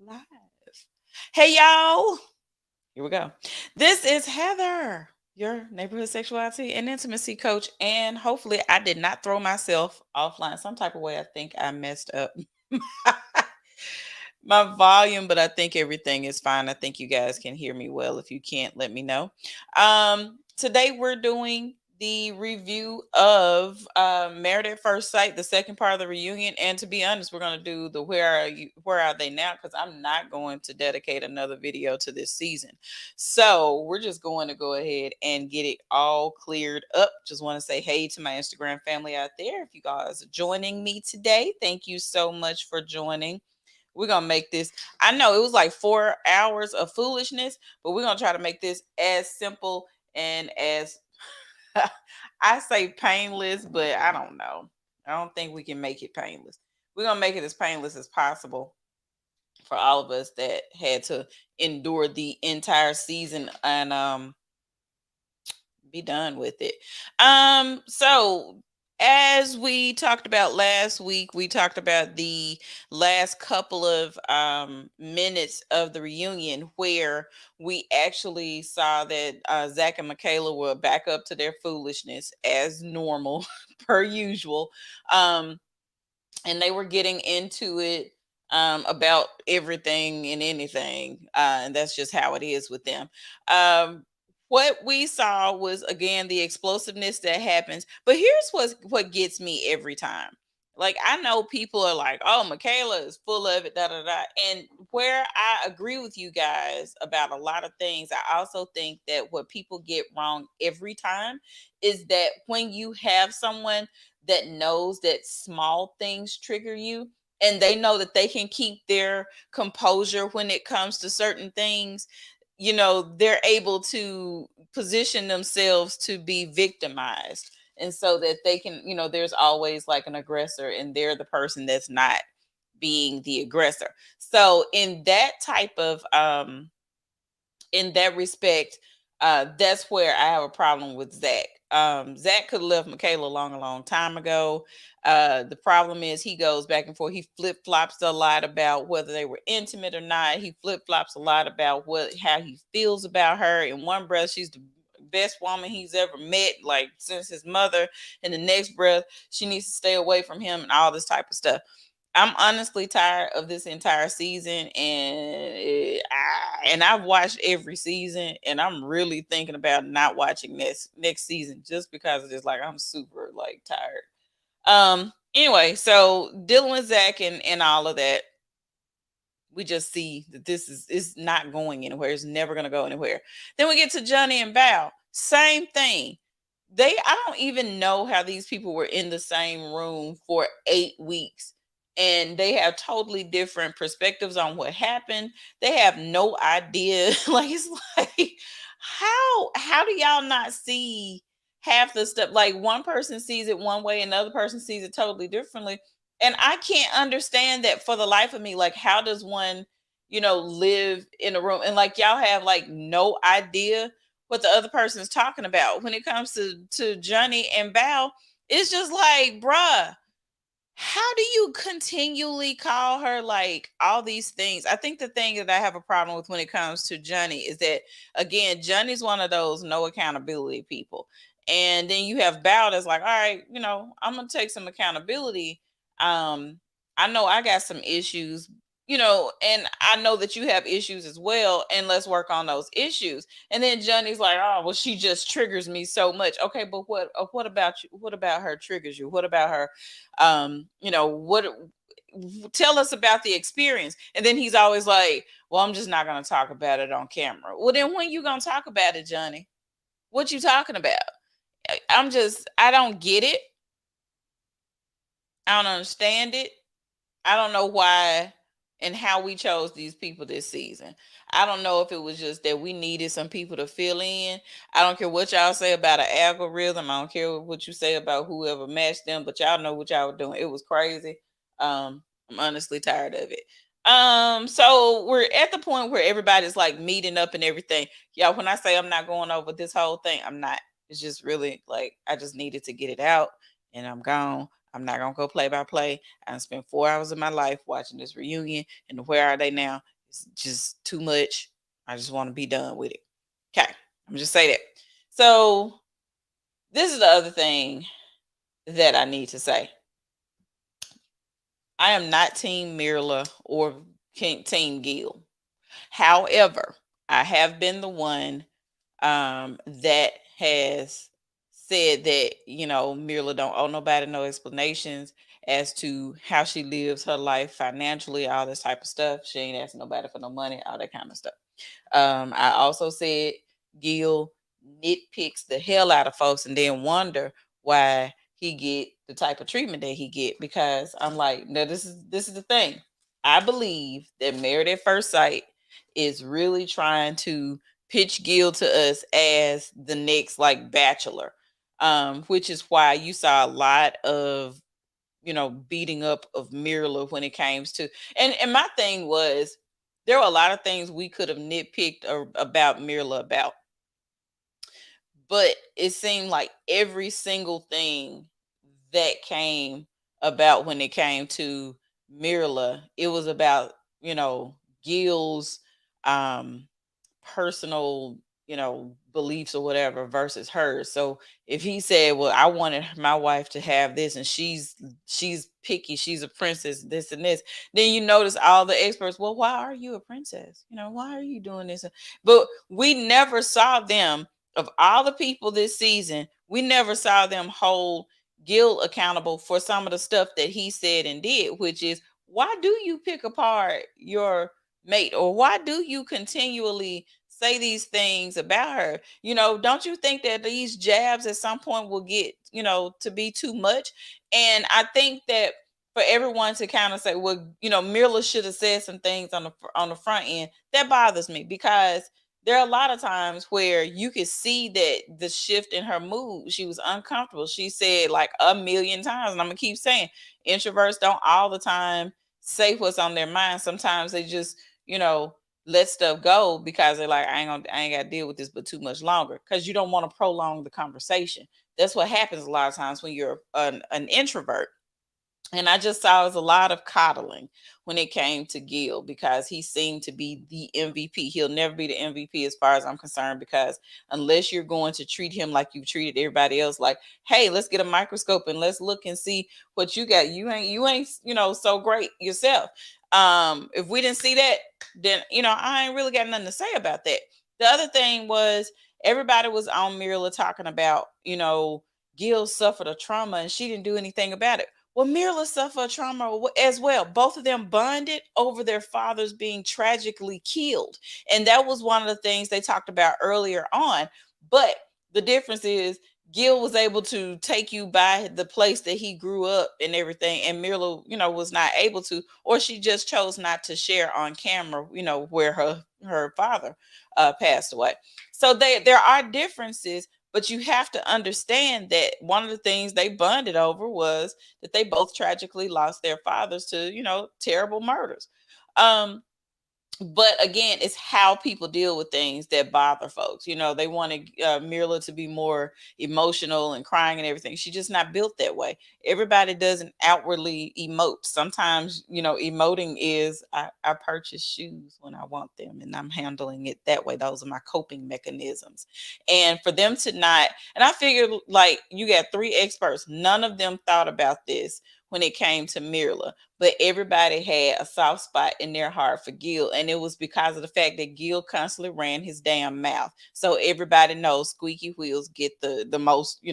Live. Hey, y'all. Here we go. This is Heather, your neighborhood sexuality and intimacy coach. And hopefully, I did not throw myself offline some type of way. I think I messed up my volume, but I think everything is fine. I think you guys can hear me well. If you can't, let me know. Today, we're doing the review of Married at First Sight, the second part of the reunion. And to be honest, we're going to do the Where Are They Now? Because I'm not going to dedicate another video to this season. So we're just going to go ahead and get it all cleared up. Just want to say hey to my Instagram family out there. If you guys are joining me today, thank you so much for joining. We're gonna make this. I know it was like 4 hours of foolishness, but we're gonna try to make this as simple and as I say painless, but I don't know. I don't think we can make it painless. We're gonna make it as painless as possible for all of us that had to endure the entire season and be done with it. So as we talked about last week, we talked about the last couple of minutes of the reunion where we actually saw that Zach and Michaela were back up to their foolishness as normal, per usual. Um, and they were getting into it about everything and anything. And that's just how it is with them. What we saw was again the explosiveness that happens. But here's what gets me every time. Like I know people are like, "Oh, Michaela is full of it, da da da." And where I agree with you guys about a lot of things, I also think that what people get wrong every time is that when you have someone that knows that small things trigger you and they know that they can keep their composure when it comes to certain things, they're able to position themselves to be victimized. And so that they can, there's always like an aggressor and they're the person that's not being the aggressor. So in that respect, that's where I have a problem with Zach. Zach could have left Michaela a long time ago. The problem is he goes back and forth. He flip flops a lot about whether they were intimate or not. He flip flops a lot about how he feels about her. In one breath, she's the best woman he's ever met, like since his mother. In the next breath, she needs to stay away from him and all this type of stuff. I'm honestly tired of this entire season, and I've watched every season, and I'm really thinking about not watching next season just because it's just like I'm super like tired. Anyway, so dealing with Zach and all of that, We just see that this is not going anywhere. It's never going to go anywhere. Then we get to Johnny and Val. Same thing. I don't even know how these people were in the same room for 8 weeks, and they have totally different perspectives on what happened. They have no idea. Like, it's like, how do y'all not see half the stuff? Like, one person sees it one way, another person sees it totally differently, and I can't understand that for the life of me. Like, how does one, live in a room and, like, y'all have like no idea what the other person is talking about when it comes to Johnny and Val? It's just like, bruh, how do you continually call her like all these things? I think the thing that I have a problem with when it comes to Johnny is that, again, Johnny's one of those no accountability people. And then you have Bao that's like, all right, I'm gonna take some accountability. Um, I know I got some issues, and I know that you have issues as well, and let's work on those issues. And then Johnny's like, oh, well, she just triggers me so much. Okay, but what about you? What about her triggers you? What about her? What, tell us about the experience. And then he's always like, well, I'm just not going to talk about it on camera. Well, then when you going to talk about it, Johnny? What you talking about? I don't get it. I don't understand it. I don't know why and how we chose these people this season. I don't know if it was just that we needed some people to fill in. I don't care what y'all say about an algorithm. I don't care what you say about whoever matched them, but y'all know what y'all were doing. It was crazy. I'm honestly tired of it. So we're at the point where everybody's like meeting up and everything. Y'all, when I say I'm not going over this whole thing, I'm not. It's just really like I just needed to get it out and I'm gone. I'm not gonna go play by play. I spent 4 hours of my life watching this reunion, and where are they now? It's just too much. I just want to be done with it. Okay, I'm just say that. So this is the other thing that I need to say. I am not Team Mirla or Team Gil. However, I have been the one that has said that, Mirla don't owe nobody no explanations as to how she lives her life financially, all this type of stuff. She ain't asking nobody for no money, all that kind of stuff. I also said Gil nitpicks the hell out of folks and then wonder why he get the type of treatment that he get, because I'm like, no, this is the thing. I believe that Married at First Sight is really trying to pitch Gil to us as the next like Bachelor, which is why you saw a lot of beating up of Mirla when it came to, and my thing was, there were a lot of things we could have nitpicked about Mirla about, but it seemed like every single thing that came about when it came to Mirla, it was about, Gil's um personal, beliefs or whatever versus hers. So if he said, well, I wanted my wife to have this and she's picky, she's a princess, this and this, then you notice all the experts, well, why are you a princess? Why are you doing this? But we never saw them, of all the people this season, we never saw them hold Gil accountable for some of the stuff that he said and did, which is, why do you pick apart your mate, or why do you continually say these things about her? Don't you think that these jabs at some point will get, to be too much? And I think that for everyone to kind of say, well, Mirla should have said some things on the front end, that bothers me, because there are a lot of times where you could see that the shift in her mood, she was uncomfortable. She said like a million times, and I'm gonna keep saying, introverts don't all the time say what's on their mind. Sometimes they just, let stuff go because they're like, I ain't got to deal with this but too much longer, because you don't want to prolong the conversation. That's what happens a lot of times when you're an introvert. And I just saw it was a lot of coddling when it came to Gil, because he seemed to be the MVP. He'll never be the MVP as far as I'm concerned, because unless you're going to treat him like you've treated everybody else, like, hey, let's get a microscope and let's look and see what you got. You ain't, so great yourself. If we didn't see that, then, I ain't really got nothing to say about that. The other thing was, everybody was on Mirla talking about, Gil suffered a trauma and she didn't do anything about it. Well, Mirla suffered trauma as well. Both of them bonded over their fathers being tragically killed. And that was one of the things they talked about earlier on. But the difference is Gil was able to take you by the place that he grew up and everything. And Mirla, was not able to, or she just chose not to share on camera, where her father passed away. So there are differences, but you have to understand that one of the things they bonded over was that they both tragically lost their fathers to, terrible murders. Um, but again, it's how people deal with things that bother folks. They wanted Mirla to be more emotional and crying and everything. She's just not built that way. Everybody doesn't outwardly emote. Sometimes, emoting is I purchase shoes when I want them and I'm handling it that way. Those are my coping mechanisms. And for them to not, and I figured like you got three experts, none of them thought about this when it came to Mirla, but everybody had a soft spot in their heart for Gil, and it was because of the fact that Gil constantly ran his damn mouth. So everybody knows squeaky wheels get the most,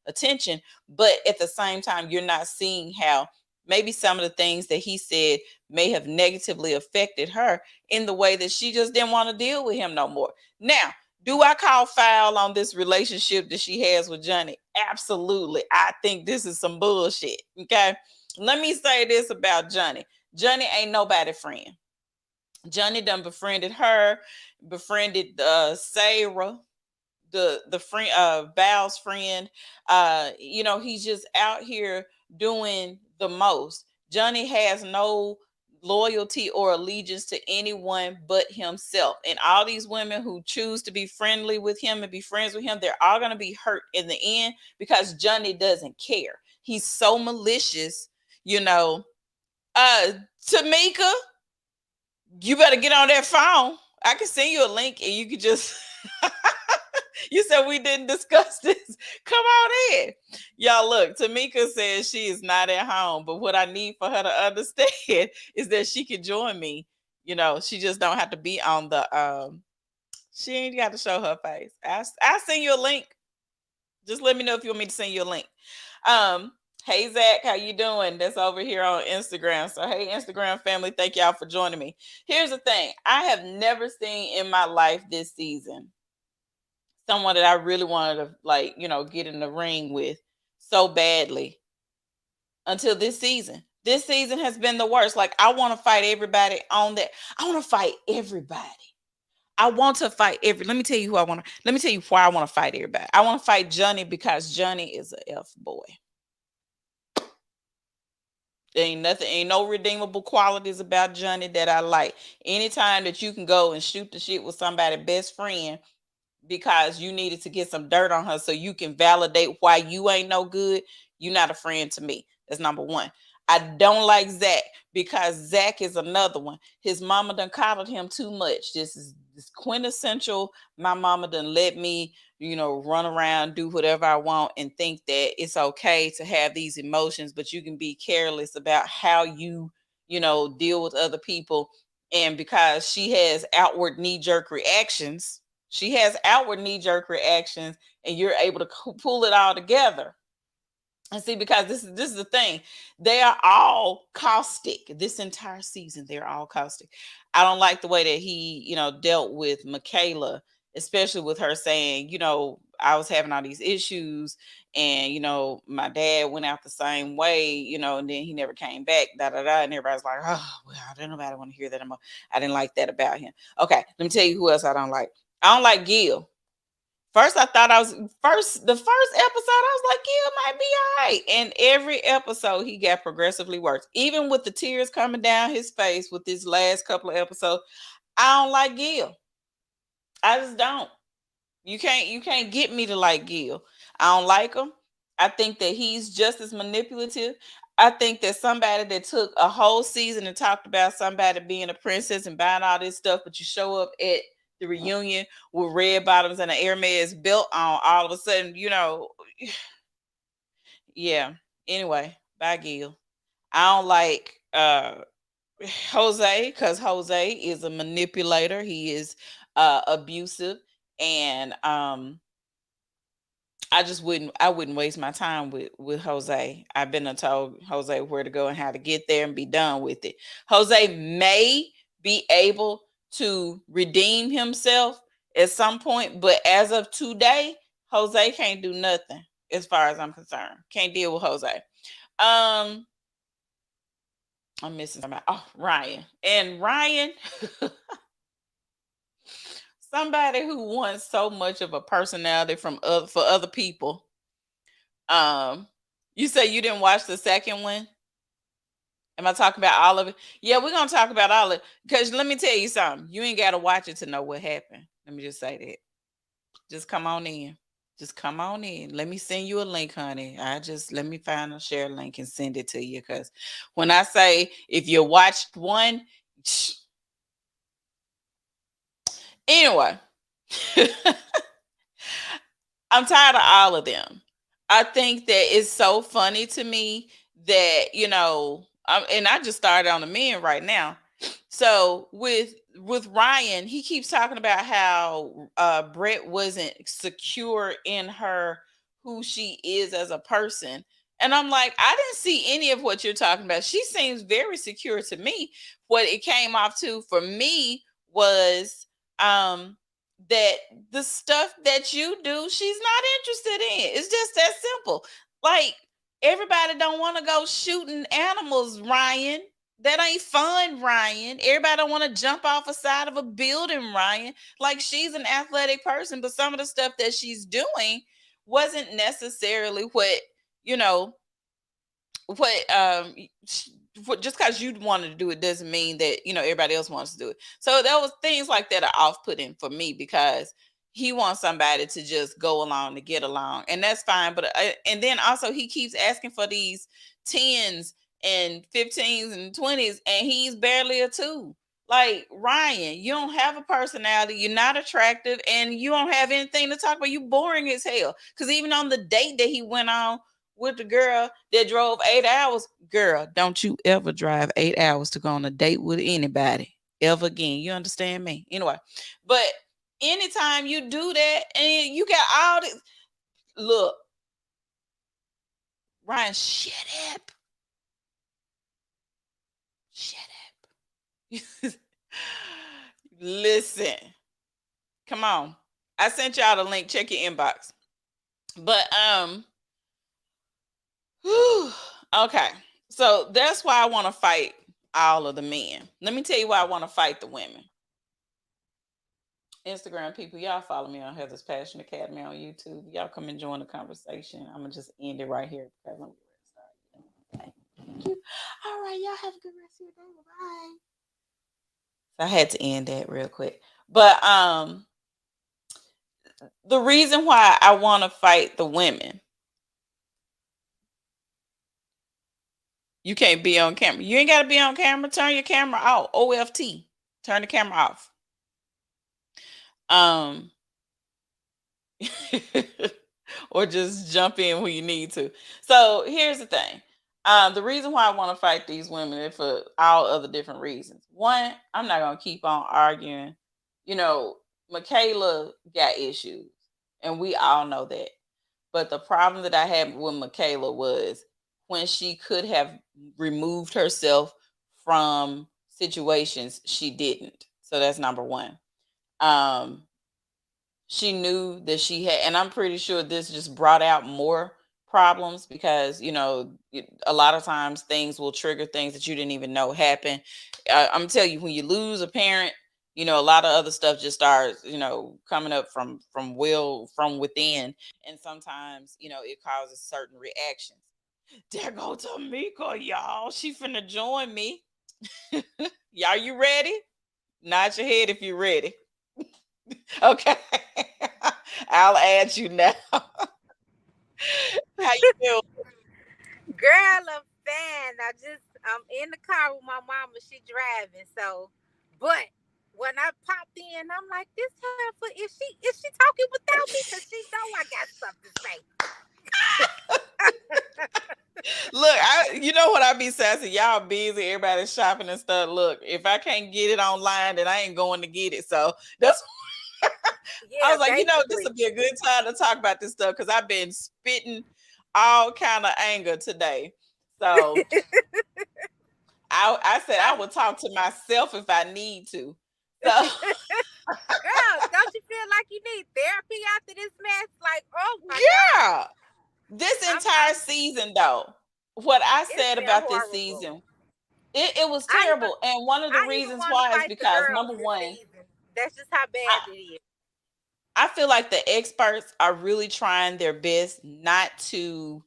attention. But at the same time, you're not seeing how maybe some of the things that he said may have negatively affected her in the way that she just didn't want to deal with him no more. Now, do I call foul on this relationship that she has with Johnny? Absolutely. I think this is some bullshit. Okay. Let me say this about Johnny. Johnny ain't nobody friend. Johnny done befriended her, befriended Sarah, the friend, Val's friend. He's just out here doing the most. Johnny has no loyalty or allegiance to anyone but himself. And all these women who choose to be friendly with him and be friends with him, they're all going to be hurt in the end because Johnny doesn't care. He's so malicious, you know. Tamika, you better get on that phone. I can send you a link and you could just you said we didn't discuss this. Come on in. Y'all look, Tamika says she is not at home, but what I need for her to understand is that she can join me. She just don't have to be on the she ain't got to show her face. I'll send you a link. Just let me know if you want me to send you a link. Hey Zach, how you doing? That's over here on Instagram. So hey Instagram family, thank y'all for joining me. Here's the thing. I have never seen in my life this season someone that I really wanted to get in the ring with so badly until this season. This season has been the worst. Like I want to fight everybody on that. I want to fight everybody. I want to fight let me tell you who I want to let me tell you why I want to fight everybody. I want to fight Johnny because Johnny is a F boy. Ain't no redeemable qualities about Johnny that I like. Anytime that you can go and shoot the shit with somebody's best friend because you needed to get some dirt on her so you can validate why you ain't no good, you're not a friend to me. That's number one. I don't like Zach because Zach is another one. His mama done coddled him too much. This is quintessential. My mama done let me, run around, do whatever I want, and think that it's okay to have these emotions, but you can be careless about how you deal with other people. And because she has outward knee jerk reactions, and you're able to pull it all together. And see, because this is the thing, they are all caustic. This entire season, they're all caustic. I don't like the way that he, dealt with Michaela, especially with her saying, I was having all these issues, and my dad went out the same way, and then he never came back. Da da da, and everybody's like, oh well, I don't nobody want to hear that anymore. I didn't like that about him. Okay, let me tell you who else I don't like. I don't like Gil. First, I thought the first episode, I was like, Gil might be all right. And every episode, he got progressively worse. Even with the tears coming down his face with this last couple of episodes, I don't like Gil. I just don't. You can't get me to like Gil. I don't like him. I think that he's just as manipulative. I think that somebody that took a whole season and talked about somebody being a princess and buying all this stuff, but you show up at the reunion with red bottoms and an Hermes belt on, all of a sudden, yeah. Anyway, bye Gil. I don't like Jose because Jose is a manipulator. He is abusive, and I wouldn't waste my time with Jose. I've been told Jose where to go and how to get there and be done with it. Jose may be able to redeem himself at some point, but as of today, Jose can't do nothing as far as I'm concerned. Can't deal with Jose. Um, I'm missing somebody. Oh, Ryan. And Ryan, somebody who wants so much of a personality for other people. Um, you say you didn't watch the second one? Am I talking about all of it? Yeah, we're gonna talk about all of it. Because let me tell you something. You ain't gotta watch it to know what happened. Let me just say that. Just come on in. Just come on in. Let me send you a link, honey. Let me find a share link and send it to you. Cause when I say if you watched one, anyway. I'm tired of all of them. I think that it's so funny to me that, and I just started on the men right now. So with Ryan, he keeps talking about how Brett wasn't secure in her, who she is as a person. And I'm like, I didn't see any of what you're talking about. She seems very secure to me. What it came off to for me was um that the stuff that you do, she's not interested in. It's just that simple. Like, everybody don't want to go shooting animals, Ryan. That ain't fun, Ryan. Everybody don't want to jump off a side of a building, Ryan. Like, she's an athletic person, but some of the stuff that she's doing wasn't necessarily you know, what just because you wanted to do it doesn't mean that everybody else wants to do it. So there was things like that are off-putting for me because he wants somebody to just go along to get along, and that's fine. But and then also he keeps asking for these 10s and 15s and 20s, and he's barely a 2. Like, Ryan, you don't have a personality, you're not attractive, and you don't have anything to talk about. You boring as hell. Because even on the date that he went on with the girl that drove 8 hours. Girl, don't you ever drive 8 hours to go on a date with anybody ever again. You understand me? Anyway, but anytime you do that and you got all this, look, Ryan, shut up. Shut up. Listen, come on. I sent y'all the link. Check your inbox. But okay. So that's why I want to fight all of the men. Let me tell you why I want to fight the women. Instagram people, y'all follow me on Heather's Passion Academy on YouTube. Y'all come and join the conversation. I'm gonna just end it right here because I'm ready to start. Okay. Thank you. All right, y'all have a good rest of your day. Bye. So I had to end that real quick. But the reason why I want to fight the women, you can't be on camera. You ain't got to be on camera. Turn your camera off. OFT. Turn the camera off. Or just jump in when you need to. So here's the thing. The reason why I want to fight these women is for all other different reasons. One, I'm not gonna keep on arguing. Michaela got issues, and we all know that. But the problem that I had with Michaela was when she could have removed herself from situations, she didn't. So that's number one. She knew that she had, and I'm pretty sure this just brought out more problems because a lot of times things will trigger things that you didn't even know happen. I'm telling you, when you lose a parent, a lot of other stuff just starts coming up from within, and sometimes it causes certain reactions. There go Tamika, y'all. She finna join me. Y'all, you ready? Nod your head if you're ready. Okay. I'll add you now. How you feel? Girl, I'm fine. I'm in the car with my mama. She driving, so but when I popped in, I'm like, this heifer, is she talking without me? Cause she know I got something to say. Look, you know what I be saying? Y'all busy, everybody's shopping and stuff. Look, if I can't get it online, then I ain't going to get it. So that's I Yeah, was like, this basically. would be a good time to talk about this stuff because I've been spitting all kind of anger today. So I said I Um, would talk to myself if I need to. So Girl, don't you feel like you need therapy after this mess? Like, oh my God. yeah, this entire I'm season though, what I it's said been about this horrible. season, it was I even terrible. And one of the I even reasons want to why is fight the because girls number this one, season. That's just how bad it is. I feel like the experts are really trying their best not to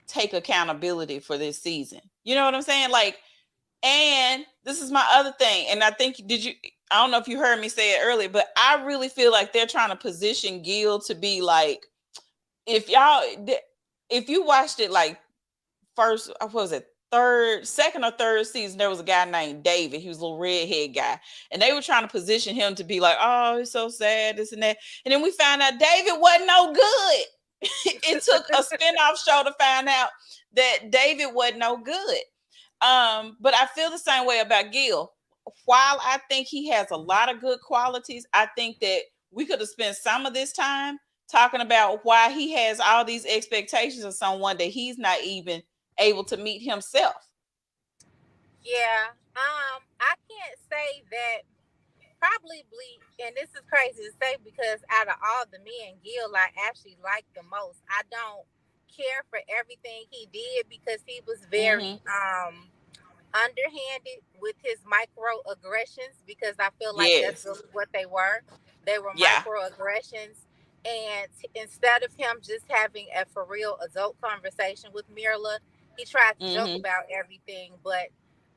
take accountability for this season. You know what I'm saying? Like, and this is my other thing. And I think, I don't know if you heard me say it earlier, but I really feel like they're trying to position Gil to be like, if y'all, if you watched it like first, what was it? Second or third season, there was a guy named David. He was a little redhead guy, and they were trying to position him to be like, "Oh, it's so sad, this and that." And then we found out David wasn't no good. It took a spinoff show to find out that David wasn't no good. But I feel the same way about Gil. While I think he has a lot of good qualities, I think that we could have spent some of this time talking about why he has all these expectations of someone that he's not even able to meet himself. Yeah. I can't say that probably, and this is crazy to say because out of all the men, Gil I actually like the most. I don't care for everything he did because he was Mm-hmm. very underhanded with his microaggressions because I feel like that's Yes. really what they were. They were Yeah. microaggressions. And instead of him just having a for real adult conversation with Mirla, he tried to joke Mm-hmm. about everything. But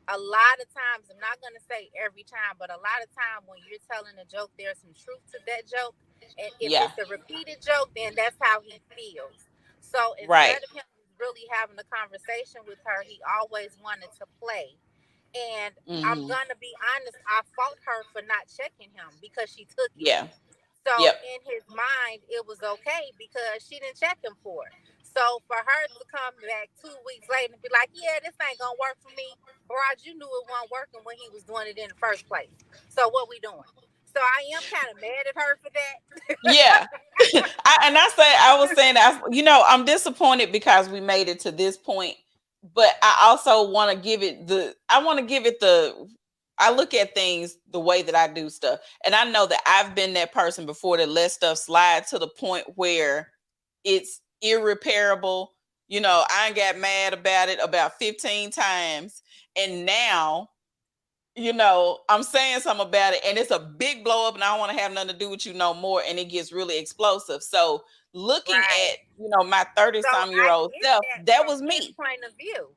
a lot of times, I'm not going to say every time, but a lot of time when you're telling a joke, there's some truth to that joke. And if Yeah. it's a repeated joke, then that's how he feels. So Right. instead of him really having a conversation with her, he always wanted to play. And I'm Mm-hmm. gonna be honest, I fought her for not checking him because she took it. Yeah. So Yep. in his mind, it was okay because she didn't check him for it. So for her to come back 2 weeks later and be like, "Yeah, this ain't gonna work for me," Raj, you knew it wasn't working when he was doing it in the first place. So what we doing? So I am kind of mad at her for Yeah. that. I was saying that, I'm disappointed because we made it to this point, but I also want to give it I look at things the way that I do stuff. And I know that I've been that person before that let stuff slide to the point where it's irreparable. I got mad about it about 15 times. And now I'm saying something about it and it's a big blow up and I don't want to have nothing to do with you no more. And it gets really explosive. So looking Right. at, my 30 So some year I old get self, that that from was his me. point of view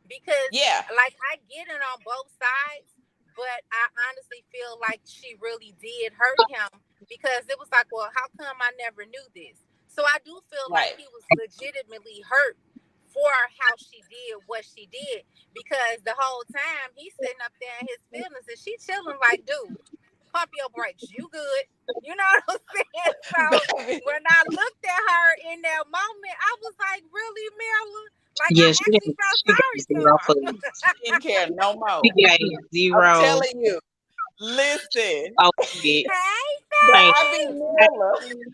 because, Yeah. like, I get it on both sides, but I honestly feel like she really did hurt him because it was like, well, how come I never knew this? So I do feel like Right. he was legitimately hurt for how she did what she did because the whole time he's sitting up there in his feelings and she chilling like, dude, pump your brakes. You good. You know what I'm saying? So Baby. when I looked at her in that moment, I was like, really, Marilyn? Like, I Yeah, actually felt she sorry gave to zero him. for Didn't care no she more. gave I'm zero. telling you. Listen. Oh, shit. Hey, Thank I be baby. Miller. you.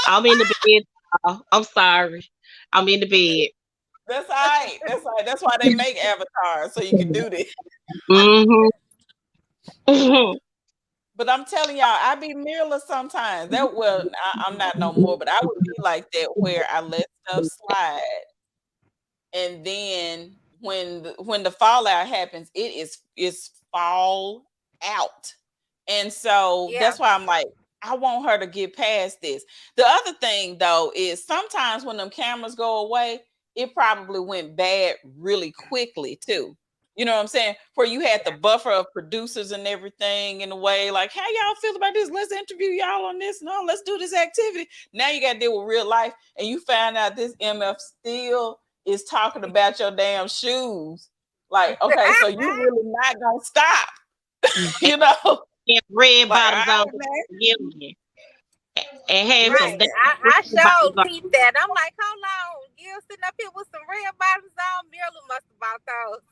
I'm in the bed. Y'all. I'm sorry. I'm in the bed. That's all right. That's all right. That's why they make avatars so you can do this. Mm-hmm. But I'm telling y'all, I be Miller sometimes. I'm not no more, but I would be like that where I let stuff slide, and then when the fallout happens, it's fall out, and so Yeah. that's why I'm like, I want her to get past this. The other thing though is sometimes when them cameras go away, it probably went bad really quickly too. You know what I'm saying? Where you had the Yeah. buffer of producers and everything in a way, like, how y'all feel about this? Let's interview y'all on this. No, let's do this activity. Now you got to deal with real life, and you find out this MF still is talking about your damn shoes. Like, okay, so you really not gonna stop, you know? And red Like, all bottoms on right, man. Gilligan. And had some Right. damn I red bottoms showed on. Pete that. I'm like, hold on. You sitting up here with some red bottoms on. Marilyn must have bought those.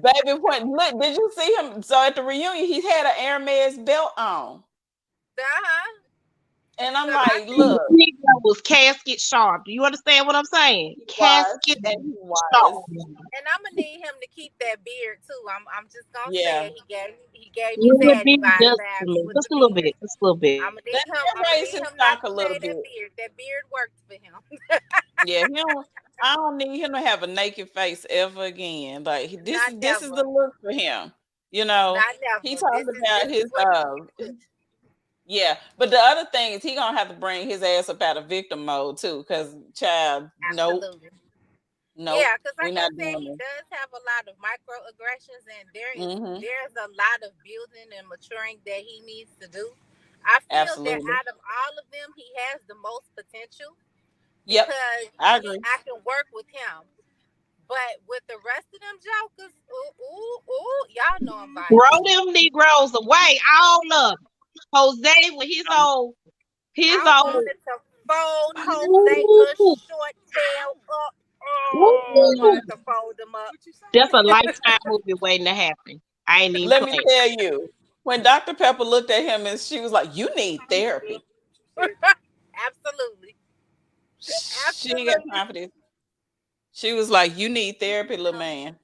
Baby, look, did you see him? So at the reunion, he had an Hermes belt on. Uh-huh. I'm Cause I like, think look, Negro was casket sharp. Do you understand what I'm saying? he was, Casket and he was. sharp. and I'm gonna need him to keep that beard too. I'm just gonna say Yeah. it. He gave me Little daddy bit vibes just a vibes little, with just the a little beard. bit, just a little bit. Let I'm him gonna raise need his him not stock a to little shave bit. that beard. That beard works for him. Yeah, he don't, I don't need him to have a naked face ever again. Like Not this is the never. look for him. You know, Not he never. talked This about is his what yeah, but the other thing is he gonna have to bring his ass up out of victim mode too, because child, nope, absolutely. nope, Yeah, because we're like I not said, doing he this. does have a lot of microaggressions, and Mm-hmm. there's a lot of building and maturing that he needs to do. I feel that Absolutely. out of all of them, he has the most potential Yep, because I agree. I can work with him. But with the rest of them jokers, ooh, ooh, ooh, y'all know I'm Throw biased. them Negroes away, all of them. Jose with his I old, wanted to fold Jose little ooh, short tail up. Oh, I ooh. wanted to fold him up. That's a lifetime movie waiting to happen. I ain't even Let me playing. tell you, when Dr. Pepper looked at him and she was like, "You need therapy." Absolutely. She ain't got Absolutely. time for this. She was like, "You need therapy, little man."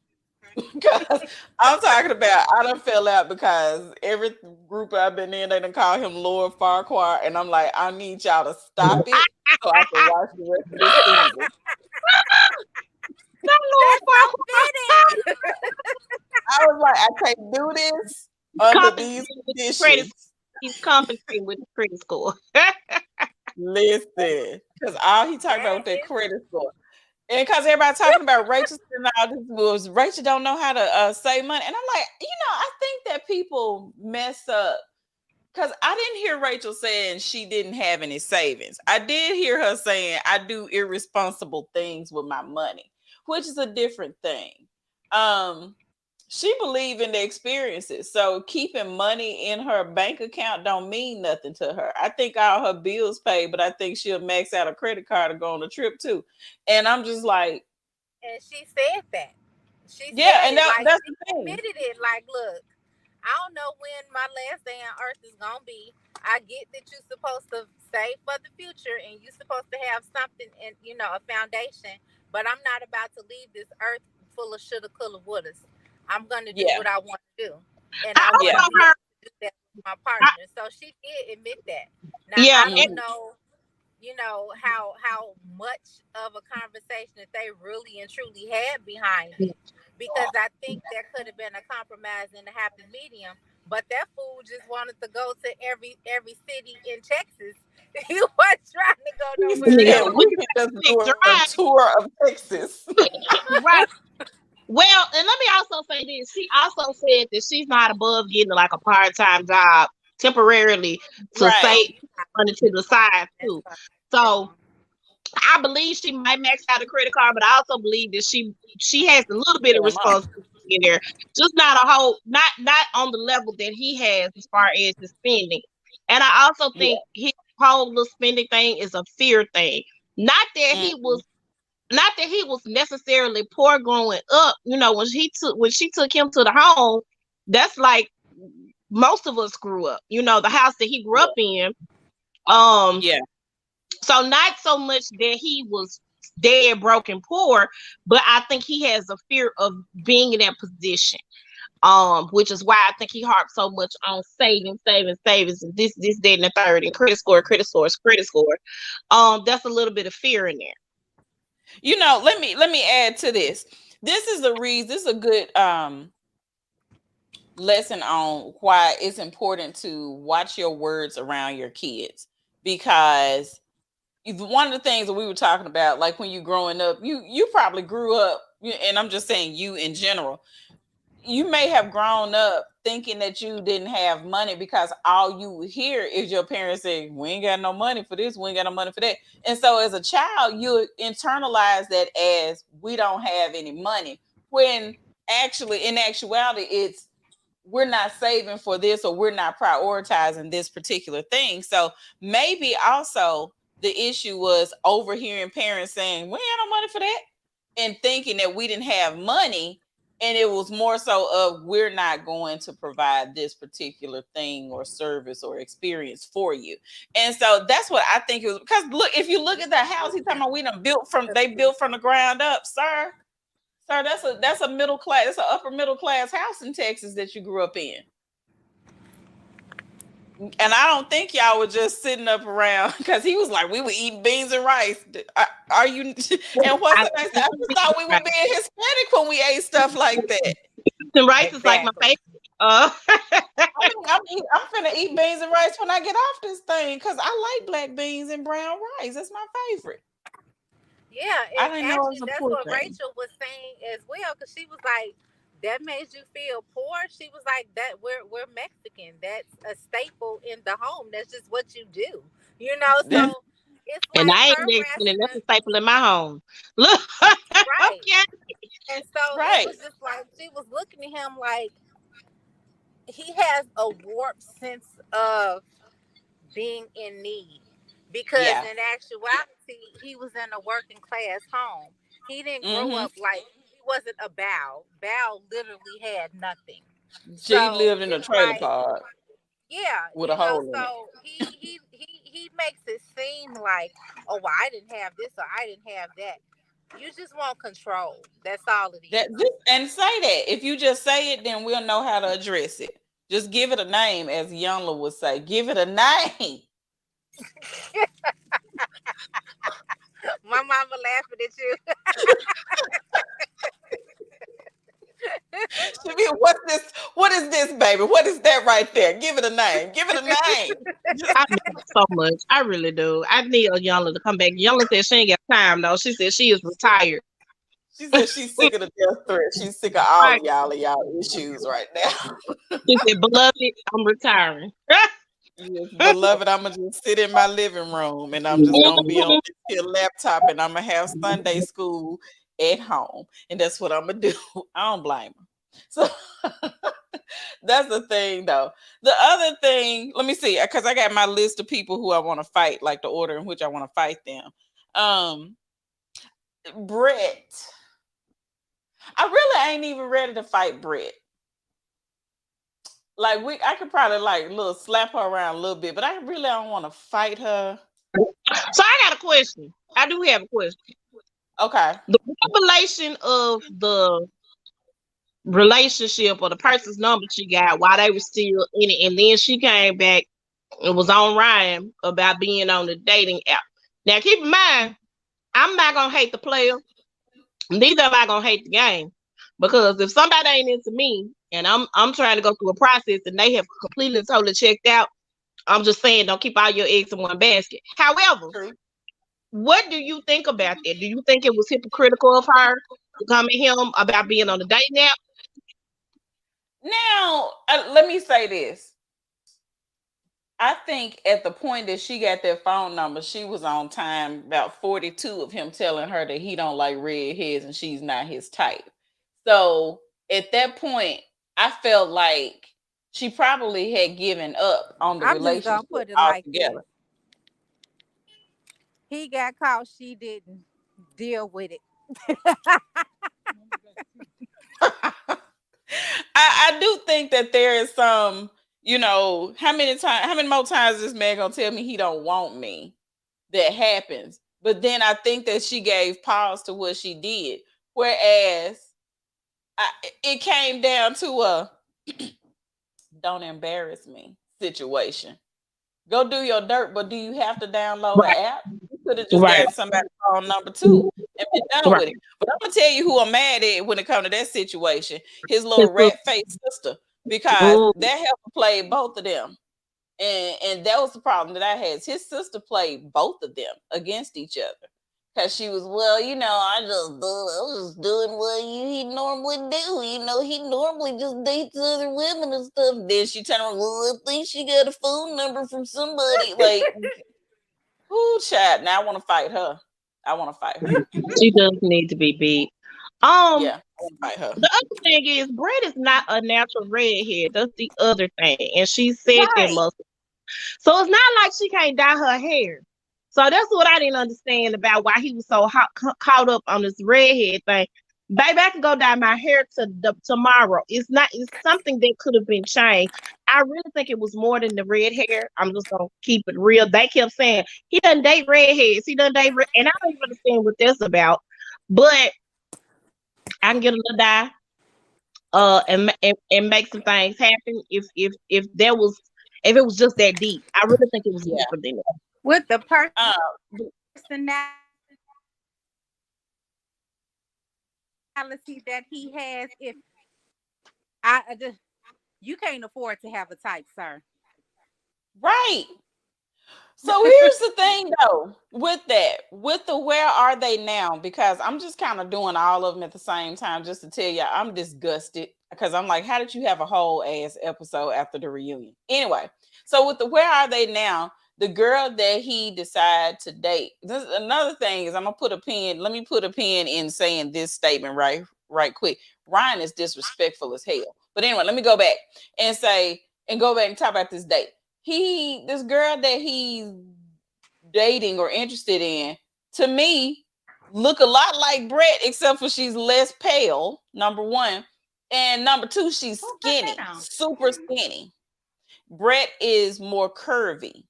Because I'm talking about, I done fell out because every group I've been in, they done call him Lord Farquhar, and I'm like, I need y'all to stop it so I can watch the rest of this season. Not Lord That's so Farquhar. fitting. I was like, I can't do this under these Compensating with the credit. conditions. He's compensating with the credit score. Listen, because all he talked about That with that is credit score. And because everybody talking about Rachel and all this was Rachel don't know how to save money. And I'm like, I think that people mess up because I didn't hear Rachel saying she didn't have any savings. I did hear her saying I do irresponsible things with my money, which is a different thing. Um, she believed in the experiences, so keeping money in her bank account don't mean nothing to her. I think all her bills paid, but I think she'll max out a credit card to go on a trip too. And I'm just like, and she said that. She yeah, said and it like that's she the thing. admitted it. Like, look, I don't know when my last day on earth is gonna be. I get that you're supposed to save for the future and you're supposed to have something and a foundation, but I'm not about to leave this earth full of shoulda, coulda, wouldas. I'm gonna do Yeah, what I want to do, and I I want yeah, to also be heard, able to do that with my I, partner. So she did admit that. Now yeah, I don't mhm, know how much of a conversation that they really and truly had behind it, because I think there could have been a compromise in the happy medium. But that fool just wanted to go to every city in Texas. He wasn't trying to go he nowhere said nigga, else. we we can just big do a drive, tour of Texas. right? Well, and let me also say this. She also said that she's not above getting like a part-time job temporarily to Right. Oh, save you fine. money to the side That's too. fine. That's So fine. I believe she might max out a credit card, but I also believe that she has a little bit of Yeah, mom. responsibility in there, just not a whole, not on the level that he has as far as the spending. And I also Yeah. think his whole little spending thing is a fear thing. Not that he Mhm. was not that he was necessarily poor growing up. When she took him to the home, that's like most of us grew up. The house that he grew up Yeah. in. Um, Yeah. so not so much that he was dead broke and poor, but I think he has a fear of being in that position. Which is why I think he harps so much on saving, saving, savings, and this, that, and the third, and credit scores, credit score. That's a little bit of fear in there. Let me add to this. This is the reason. This is a good lesson on why it's important to watch your words around your kids, because one of the things that we were talking about, like when you growing up, you probably grew up, and I'm just saying you in general, you may have grown up thinking that you didn't have money because all you hear is your parents saying, "We ain't got no money for this, we ain't got no money for that." And so as a child, you internalize that as we don't have any money. When actually, in actuality, it's we're not saving for this or we're not prioritizing this particular thing. So maybe also the issue was overhearing parents saying, "We ain't got no money for that," and thinking that we didn't have money, And it was more so of, we're not going to provide this particular thing or service or experience for you. And so that's what I think it was. Because look, if you look at the house, he's talking about they built from the ground up, sir. Sir, that's a middle class, it's an upper middle class house in Texas that you grew up in. And I don't think y'all were just sitting up around, because he was like, we would eat beans and rice. Are you? And what's I, the next? I just thought we were being Hispanic when we ate stuff like that. and rice is like my Exactly. favorite. I'm finna eat beans and rice when I get off this thing, because I like black beans and brown rice. That's my favorite. Yeah, I and didn't know it was actually a that's poor what thing. Rachel was saying as well, because she was like, that made you feel poor. She was like, that we're Mexican. That's a staple in the home. That's just what you do. You know, That, so it's And like I ain't her Mexican, and that's a rationale, staple in my home. Look, right? okay. And so it right. was just like she was looking at him like he has a warped sense of being in need, because Yeah. in actuality he was in a working class home. He didn't grow Mm-hmm. up like, he wasn't a Bow literally had nothing. She So lived in a it's trailer like, park yeah, with a hole in it. so he makes it seem like, oh well, I didn't have this or I didn't have that. You just want control, that's all it That is. just, and say that. If you just say it, then we'll know how to address it. Just give it a name, as Youngla would say. Give it a name. My mama laughing at you. Should be, what's this? What is this, baby? What is that right there? Give it a name. Give it a name. Just, I miss her so much. I really do. I need a Yola to come back. Yola said she ain't got time though. She said she is retired. she said she's sick of the death threat. She's sick of all Right. of y'all issues right now. She said, "Beloved, I'm retiring." Yes, beloved, I'm gonna just sit in my living room and I'm just gonna be on this here laptop and I'm gonna have Sunday school at home, and that's what I'm gonna do. I don't blame her. So that's the thing, though. The other thing, let me see, because I got my list of people who I want to fight, like the order in which I want to fight them. Um, Brett, I really ain't even ready to fight Brett. Like, I could probably like little slap her around a little bit, but I really don't want to fight her. So I got a question. I do have a question. Okay. The revelation of the relationship or the person's number she got while they were still in it, and then she came back and was on Ryan about being on the dating app. Now, keep in mind, I'm not gonna hate the player. Neither am I gonna hate the game, because if somebody ain't into me and I'm trying to go through a process and they have completely and totally checked out, I'm just saying don't keep all your eggs in one basket. However, True. what do you think about that? Do you think it was hypocritical of her to come at him about being on the dating app? Now, let me say this. I think at the point that she got that phone number, she was on time about 42 of him telling her that he don't like redheads and she's not his type. So at that point, I felt like she probably had given up on the I'm just gonna relationship put it like this: altogether. he got caught, she didn't. Deal with it. I do think that there is some, how many more times this man gonna tell me he don't want me? That happens. But then I think that she gave pause to what she did. Whereas it came down to a don't embarrass me situation. Go do your dirt, but do you have to download an Right, app? You could have just right, gotten somebody's phone number too and been done right. with it. But I'm gonna tell you who I'm mad at when it comes to that situation. His His little sister. rat faced sister. Because Ooh, that helper played both of them. And that was the problem that I had. His sister played both of them against each other. Cause she was, well, I was just doing what he normally do. He normally just dates other women and stuff. Then she turned around, well, I think she got a phone number from somebody. Like, who chat? Now I want to fight her. I want to fight her. she does need to be beat. Yeah, I want to fight her. The other thing is, Brett is not a natural redhead. That's the other thing, and she said that Right. most. So it's not like she can't dye her hair. So that's what I didn't understand about why he was so caught up on this redhead thing. baby, I can go dye my hair tomorrow. It's not. It's something that could have been changed. I really think it was more than the red hair. I'm just gonna keep it real. They kept saying he doesn't date redheads. He doesn't date and I don't even understand what that's about. But I can get a little dye, and make some things happen. If there was, if it was just that deep, I really think it was deeper than that. With the Uh, personality that he has, if I just, you can't afford to have a type, sir. right. So here's the thing though, with that, with the where are they now? Because I'm just kind of doing all of them at the same time just to tell you I'm disgusted because I'm like, how did you have a whole ass episode after the reunion? Anyway, so with the where are they now, the girl that he decided to date. This another thing is I'm gonna put a pin. Let me put a pin in saying this statement right quick. Ryan is disrespectful as hell. But anyway, let me go back and go back and talk about this date. This girl that he's dating or interested in, to me, look a lot like Brett, except for she's less pale, number one. And number two, she's skinny, super skinny. Brett is more curvy.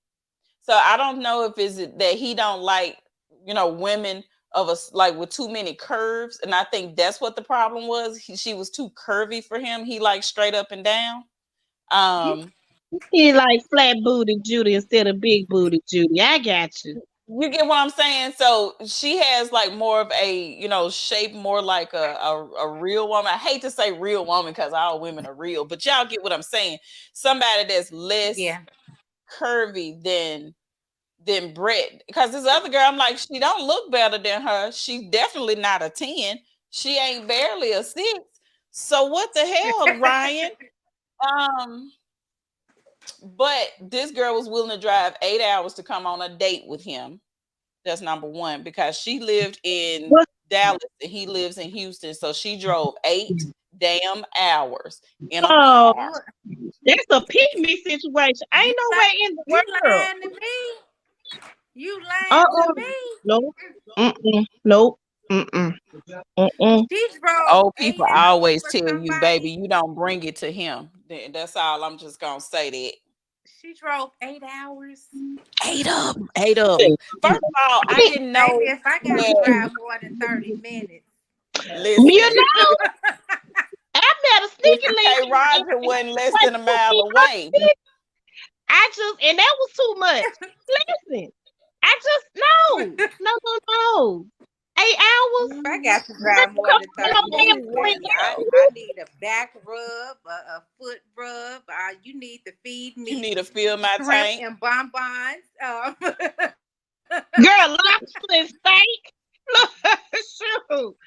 So I don't know if is it that he don't like, women of us like with too many curves. And I think that's what the problem was. She was too curvy for him. He liked straight up and down. He like flat booty Judy instead of big booty Judy. I got you. You get what I'm saying? So she has like more of a, shape more like a real woman. I hate to say real woman because all women are real, but y'all get what I'm saying. Somebody that's less curvy than Brett. Because this other girl, I'm like, she don't look better than her. She's definitely not a 10. She ain't barely a 6. So what the hell, Ryan? But this girl was willing to drive 8 hours to come on a date with him. That's number one, because she lived in Dallas and he lives in Houston. So she drove 8 damn hours in a car. That's a pick me situation. Ain't no way in the world. Lying to me. You lying to me. Nope. Nope. Old people always tell you, baby, you don't bring it to him. That's all. I'm just gonna say that. She drove 8 hours. 8 up. First of all, I didn't know. Baby, if I got to drive more than 30 minutes. Listen. I met a sneaky link. Hey, Roger wasn't less than a mile away. And that was too much. Listen, no. 8 hours. If I got to drive more than 30 minutes, I need a back rub, a foot rub. You need to feed me. You need to fill my tank and bonbons. Girl, lobster and steak. Shoot.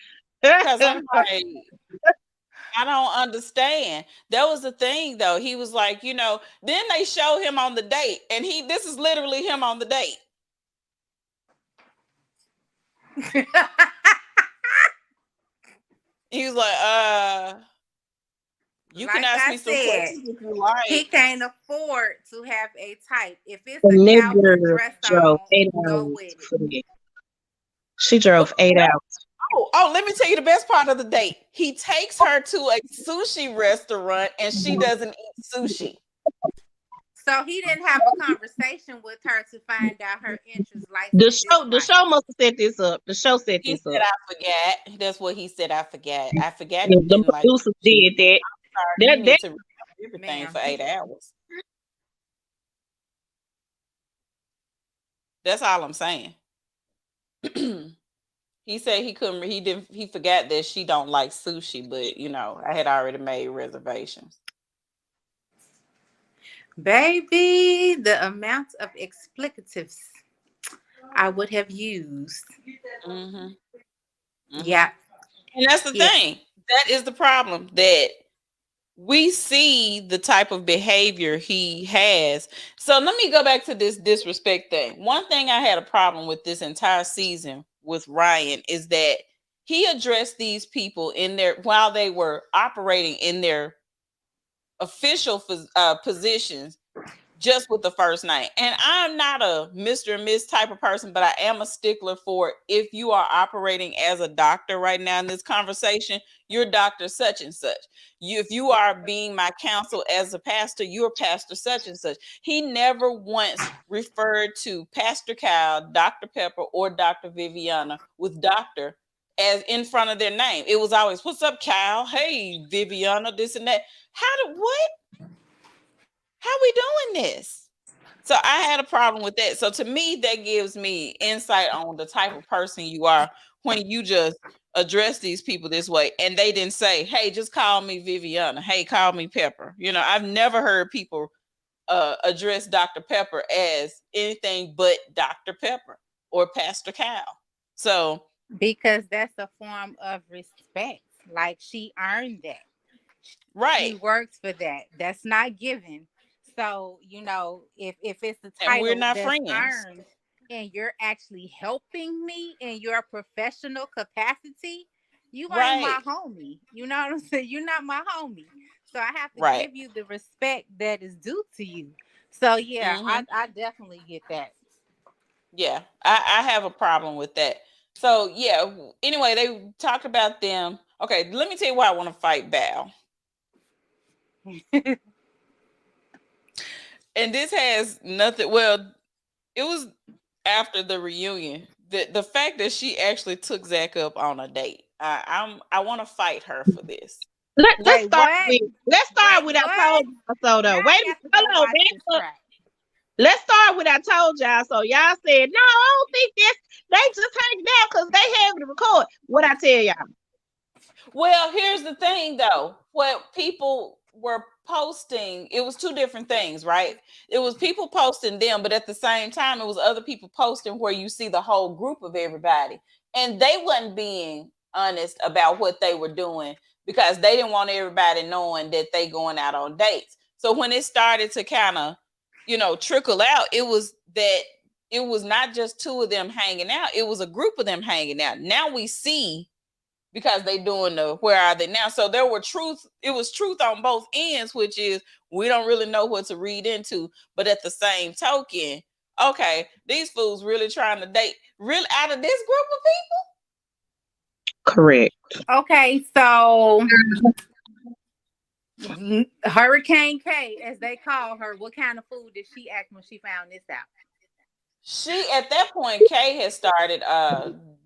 Because I'm like, I don't understand. That was the thing, though. He was like, then they show him on the date, and this is literally him on the date. He was like, you can ask me some questions if you like. He can't afford to have a type. If it's a nigga dressed on, go with it. She drove 8 hours. Oh, let me tell you the best part of the date. He takes her to a sushi restaurant and she doesn't eat sushi. So he didn't have a conversation with her to find out her interests. Like the show must have set this up. The show set this up. I forgot. That's what he said. I forgot. Yeah, the producers did that. You need to everything for 8 hours. That's all I'm saying. He said he forgot that she don't like sushi, but I had already made reservations. Baby, the amount of explicatives I would have used. Mm-hmm. Yeah. And that's the thing. That is the problem, that we see the type of behavior he has. So let me go back to this disrespect thing. One thing I had a problem with this entire season with Ryan is that he addressed these people while they were operating in their official positions just with the first name. And I'm not a Mr. and Miss type of person, but I am a stickler for if you are operating as a doctor right now in this conversation, you're Dr. such and such. If you are being my counsel as a pastor, you're Pastor such and such. He never once referred to Pastor Kyle, Dr. Pepper, or Dr. Viviana with doctor as in front of their name. It was always, what's up, Kyle? Hey, Viviana, this and that. What? How we doing this? So I had a problem with that. So to me, that gives me insight on the type of person you are when you just address these people this way. And they didn't say, hey, just call me Viviana. Hey, call me Pepper. You know, I've never heard people address Dr. Pepper as anything but Dr. Pepper or Pastor Cal. So because that's a form of respect. Like she earned that. Right. She works for that. That's not given. So, you know, if it's the title and we're not that's friends. earned and you're actually helping me in your professional capacity, you ain't my homie. You know what I'm saying? You're not my homie. So I have to give you the respect that is due to you. So yeah, I definitely get that. Yeah, I have a problem with that. So yeah, anyway, they talked about them. Okay, let me tell you why I want to fight Val. And this has nothing. Well, it was after the reunion. The fact that she actually took Zach up on a date. I want to fight her for this. Let's start with I told y'all so though. Wait a minute, hold on. Let's start with I told y'all so. Y'all said no, I don't think this. They just hanging out because they have to record. What I tell y'all? Well, here's the thing though. What people were posting, it was two different things, right? It was people posting them, but at the same time, it was other people posting where you see the whole group of everybody, and they wasn't being honest about what they were doing because they didn't want everybody knowing that they going out on dates. So when it started to kind of, you know, trickle out, it was that it was not just two of them hanging out, it was a group of them hanging out. Now we see, because they doing the where are they now. So it was truth on both ends, which is we don't really know what to read into. But at the same token, okay, these fools really trying to date really out of this group of people? Correct. Okay, so Hurricane K, as they call her, what kind of food did she act when she found this out? She, at that point, Kay had started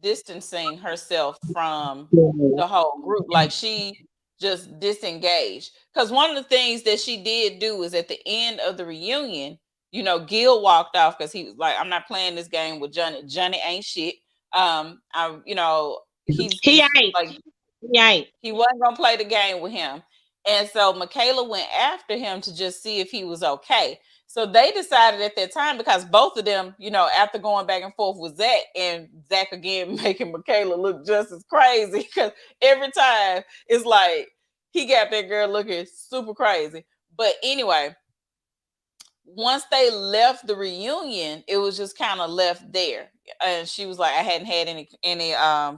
distancing herself from the whole group. Like she just disengaged. Because one of the things that she did do is at the end of the reunion, you know, Gil walked off because he was like, I'm not playing this game with Johnny. Johnny ain't shit. You know, he ain't. Like, he ain't. He wasn't gonna play the game with him. And so Michaela went after him to just see if he was okay. So they decided at that time, because both of them, you know, after going back and forth with Zach, and Zach again making Michaela look just as crazy, because every time it's like he got that girl looking super crazy. But anyway, once they left the reunion, it was just kind of left there. And she was like, I hadn't had any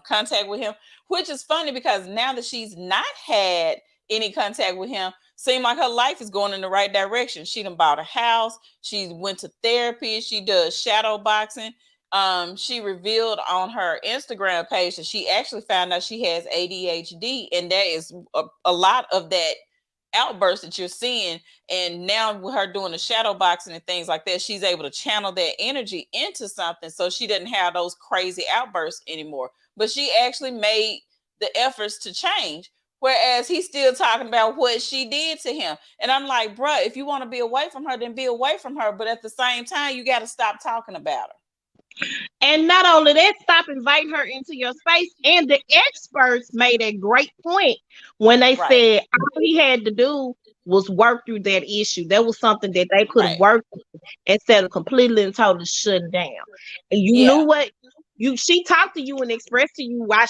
contact with him, which is funny because now that she's not had any contact with him, seemed like her life is going in the right direction. She done bought a house. She went to therapy. She does shadow boxing. She revealed on her Instagram page that she actually found out she has ADHD, and there is a lot of that outburst that you're seeing. And now with her doing the shadow boxing and things like that, she's able to channel that energy into something, so she doesn't have those crazy outbursts anymore. But she actually made the efforts to change. Whereas he's still talking about what she did to him. And I'm like, bruh, if you want to be away from her, then be away from her. But at the same time, you got to stop talking about her. And not only that, stop inviting her into your space. And the experts made a great point when they said all he had to do was work through that issue. That was something that they could have worked with instead of completely and totally shutting down. And you knew what she talked to you and expressed to you why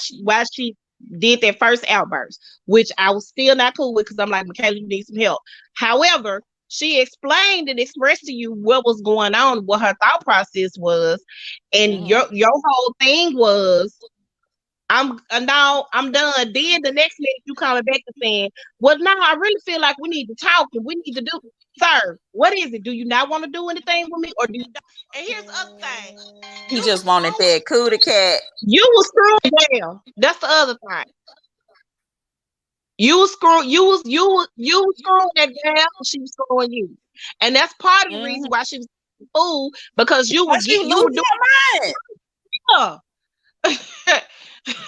she did that first outburst, which I was still not cool with, because I'm like, Michaela, you need some help. However, she explained and expressed to you what was going on, what her thought process was, and your whole thing was, I'm done. Then the next minute you coming back to saying, well, no, I really feel like we need to talk and we need to do. Sir, what is it? Do you not want to do anything with me, or do you? And here's the other thing: He you just wanted that cootie cat. was screwing down. That's the other thing. You was screwing. You was screwing that down. She was screwing you, and that's part of the reason why she was a fool, because you were Because you you were losing your mind.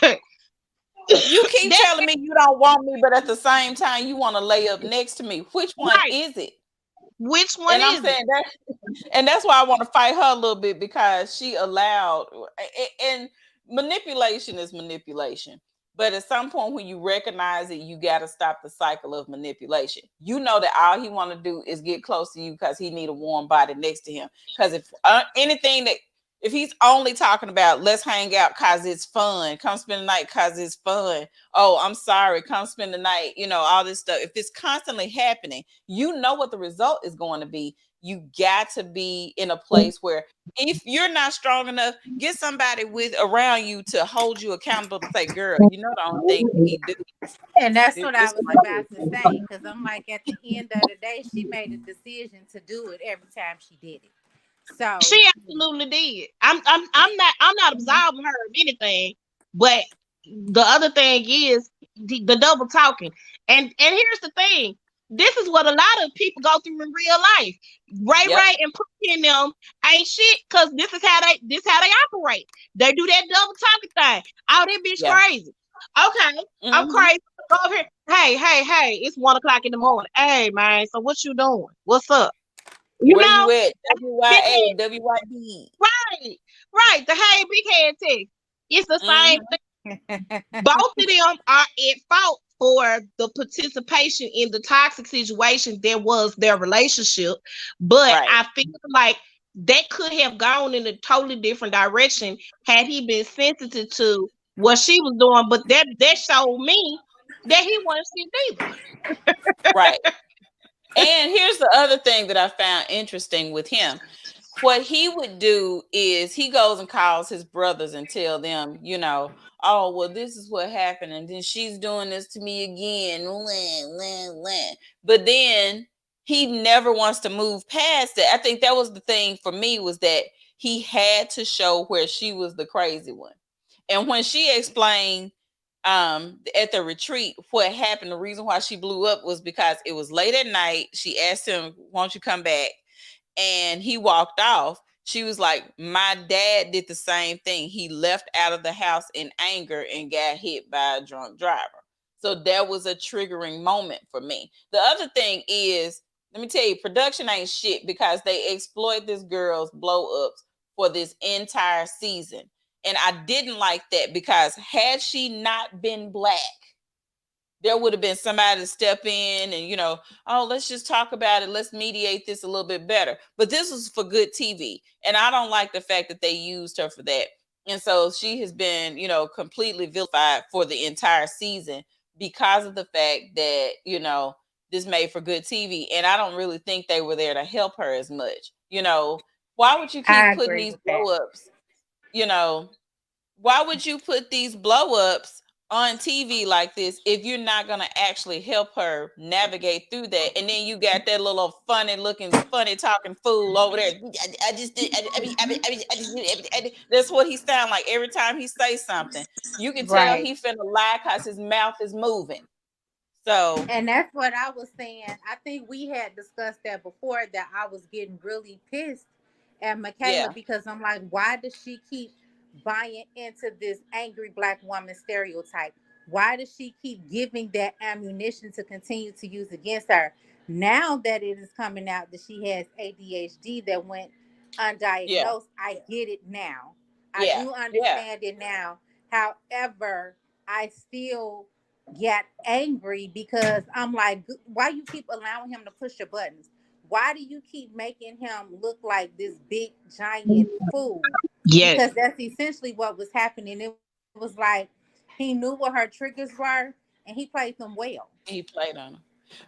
doing. You keep That telling me you don't want me, but at the same time you want to lay up next to me. Which one right. is it? Which one And I'm is it? saying that, and that's why I want to fight her a little bit, because she allowed, and manipulation is manipulation. But at some point, when you recognize it, you got to stop the cycle of manipulation. You know that all he want to do is get close to you because he need a warm body next to him. Because if anything that, if he's only talking about let's hang out because it's fun, come spend the night because it's fun. Oh, I'm sorry, come spend the night. You know, all this stuff. If it's constantly happening, you know what the result is going to be. You got to be in a place where, if you're not strong enough, get somebody with around you to hold you accountable, to say, girl, you know the only thing you need to do And that's is what I this was right about here. to say. Because I'm like, at the end of the day, she made a decision to do it every time she did it. So, She absolutely did. I'm not absolving her of anything, but the other thing is the double talking. And here's the thing. This is what a lot of people go through in real life. Yep. Ray and Pookie and them ain't shit, because this is how they operate. They do that double talking thing. Oh, that bitch Yeah. crazy. Okay, I'm Mhm. crazy. Go over here. Hey, it's 1 o'clock in the morning. Hey man, so what you doing? What's up? You Where you know, at? big WYA, head, WYD. right. The hey big head text. It's the same Mhm. thing. Both of them are at fault for the participation in the toxic situation that was their relationship. But Right. I feel like that could have gone in a totally different direction had he been sensitive to what she was doing. But that showed me that he wasn't shit either. Right. And here's the other thing that I found interesting with him. What he would do is he goes and calls his brothers and tell them, you know, oh, well, this is what happened. And then she's doing this to me again. But then he never wants to move past it. I think that was the thing for me, was that he had to show where she was the crazy one. And when she explained at the retreat what happened, the reason why she blew up was because it was late at night. She asked him, won't you come back? And he walked off. She was like, my dad did the same thing. He left out of the house in anger and got hit by a drunk driver. So that was a triggering moment for me. The other thing is, let me tell you, production ain't shit, because they exploit this girl's blow ups for this entire season. And I didn't like that, because had she not been black, there would have been somebody to step in and, you know, oh, let's just talk about it. Let's mediate this a little bit better. But this was for good TV. And I don't like the fact that they used her for that. And so she has been, you know, completely vilified for the entire season because of the fact that, you know, this made for good TV. And I don't really think they were there to help her as much. You know, why would you I keep putting agree these with that. blow ups, you know, why would you put these blow ups on TV like this if you're not going to actually help her navigate through that? And then you got that little funny looking, funny talking fool over there. I just did. I just did. That's what he sound like every time he says something. You can tell Right. he finna lie because his mouth is moving. So And that's what I was saying. I think we had discussed that before, that I was getting really pissed at Michaela, yeah, because I'm like, why does she keep buying into this angry black woman stereotype? Why does she keep giving that ammunition to continue to use against her? Now that it is coming out that she has ADHD that went yeah, undiagnosed, I get it now. I yeah, do yeah. understand it now. However, I still get angry, because I'm like, why you keep allowing him to push your buttons? Why do you keep making him look like this big giant fool? Yes. Because that's essentially what was happening. It was like he knew what her triggers were and he played them well. He played on him.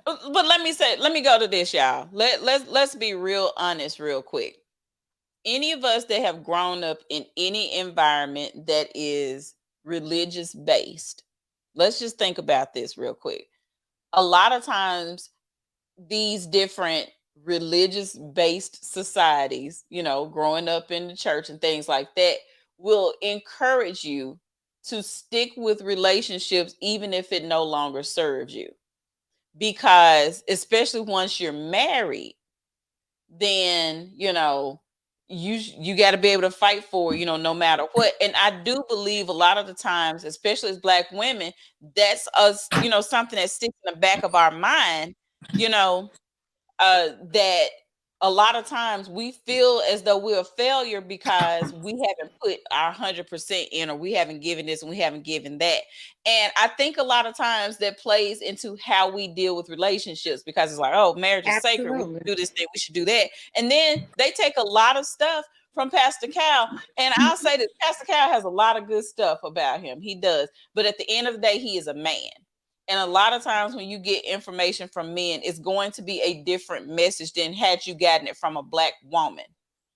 But let me go to this, y'all. Let's be real honest, real quick. Any of us that have grown up in any environment that is religious based, let's just think about this real quick. A lot of times, these different religious based societies, growing up in the church and things like that, will encourage you to stick with relationships even if it no longer serves you. Because especially once you're married, then you got to be able to fight for, no matter what. And I do believe a lot of the times, especially as Black women, that's us, something that sticks in the back of our mind, you know that a lot of times we feel as though we're a failure because we haven't put our 100% in, or we haven't given this and we haven't given that. And I think a lot of times that plays into how we deal with relationships, because it's like, oh, marriage is sacred, we Absolutely. should do this thing, we should do that. And then they take a lot of stuff from Pastor Cal. And I'll say that Pastor Cal has a lot of good stuff about him. He does. But at the end of the day, he is a man. And a lot of times when you get information from men, it's going to be a different message than had you gotten it from a Black woman.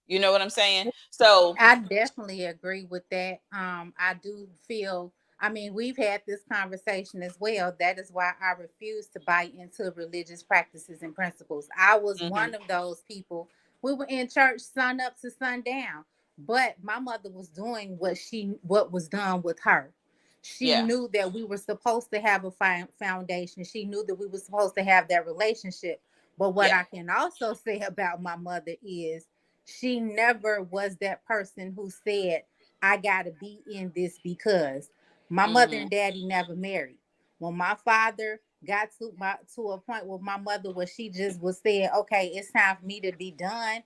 You know what I'm saying? So, I definitely agree with that. I do feel, I mean, we've had this conversation as well. That is why I refuse to buy into religious practices and principles. I was mhm, one of those people. We were in church sun up to sundown, but my mother was doing what was done with her. She yeah, knew that we were supposed to have a foundation. She knew that we were supposed to have that relationship. But what yeah, I can also say about my mother is she never was that person who said, I got to be in this because my mother mhm, and daddy never married. When my father got to a point with my mother where she just was saying, okay, it's time for me to be done,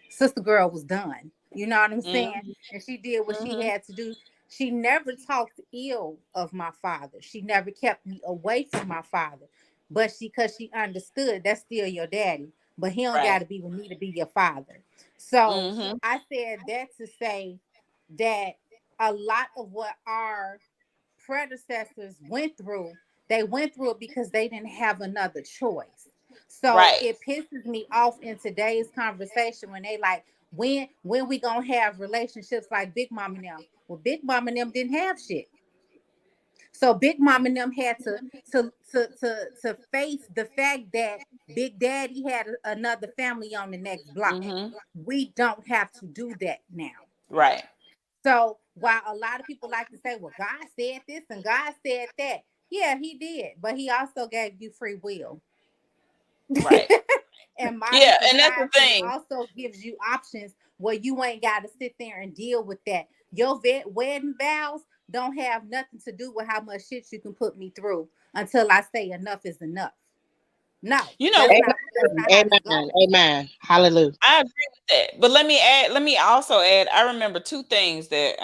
sister girl was done. You know what I'm saying? mhm, And she did what she mhm, had to do. She never talked ill of my father. She never kept me away from my father. But because she understood that's still your daddy, but he don't got right, to be with me to be your father. So mhm, I said that to say that a lot of what our predecessors went through, they went through it because they didn't have another choice. So right. it pisses me off in today's conversation when they like, when we gonna have relationships like Big Mom and them? Well, Big Mom and them didn't have shit. So Big Mom and them had to face the fact that Big Daddy had another family on the next block. Mhm, We don't have to do that now. right, So while a lot of people like to say, well, God said this and God said that, yeah, he did, but he also gave you free will. right. And modern Yeah, and that's the society thing. also gives you options where you ain't got to sit there and deal with that. Your wedding vows don't have nothing to do with how much shit you can put me through until I say enough is enough. No, You know, that's not how this Amen. goes. Amen. Hallelujah. I agree with that. But let me also add, I remember two things that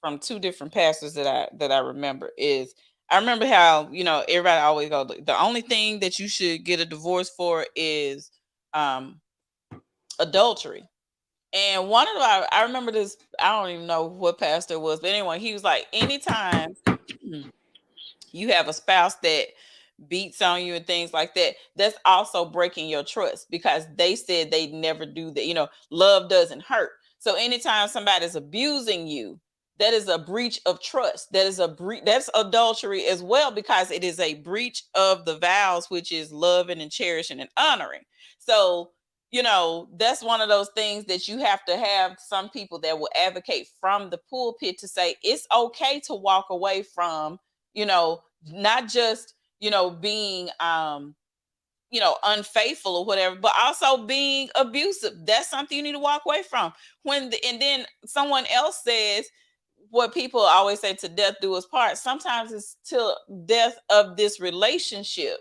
from two different pastors that I remember is, I remember how, everybody always go, the only thing that you should get a divorce for is um adultery. And one of the, I remember this, I don't even know what pastor it was, but anyway, he was like, anytime you have a spouse that beats on you and things like that, that's also breaking your trust, because they said they never do that. Love doesn't hurt. So anytime somebody's abusing you, that is a breach of trust. That is a breach. That's adultery as well, because it is a breach of the vows, which is loving and cherishing and honoring. So, that's one of those things that you have to have some people that will advocate from the pulpit to say it's okay to walk away from, not just, being unfaithful or whatever, but also being abusive. That's something you need to walk away from. And then someone else says, what people always say, to death do us part. Sometimes it's till death of this relationship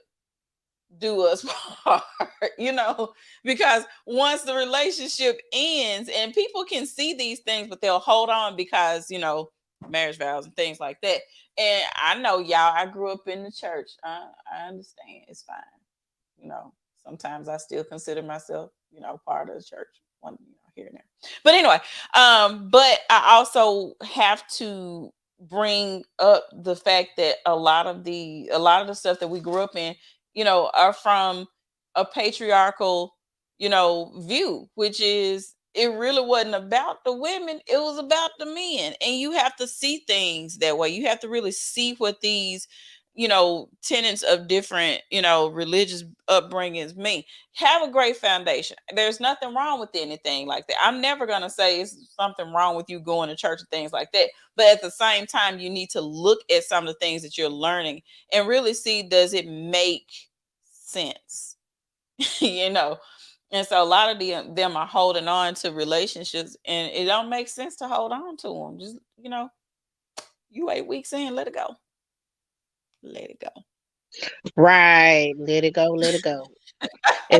do us part, because once the relationship ends, and people can see these things, but they'll hold on because, marriage vows and things like that. And I know, y'all, I grew up in the church. I understand. It's fine. Sometimes I still consider myself, part of the church, one, here and there. But anyway, but I also have to bring up the fact that a lot of the stuff that we grew up in, are from a patriarchal, view, which is, it really wasn't about the women, it was about the men. And you have to see things that way. You have to really see what these tenets of different, religious upbringings mean. Have a great foundation. There's nothing wrong with anything like that. I'm never going to say it's something wrong with you going to church and things like that. But at the same time, you need to look at some of the things that you're learning and really see, does it make sense? And so a lot of them are holding on to relationships, and it don't make sense to hold on to them. Just, you 8 weeks in, let it go. Let it go. Right. Let it go. Let it go. To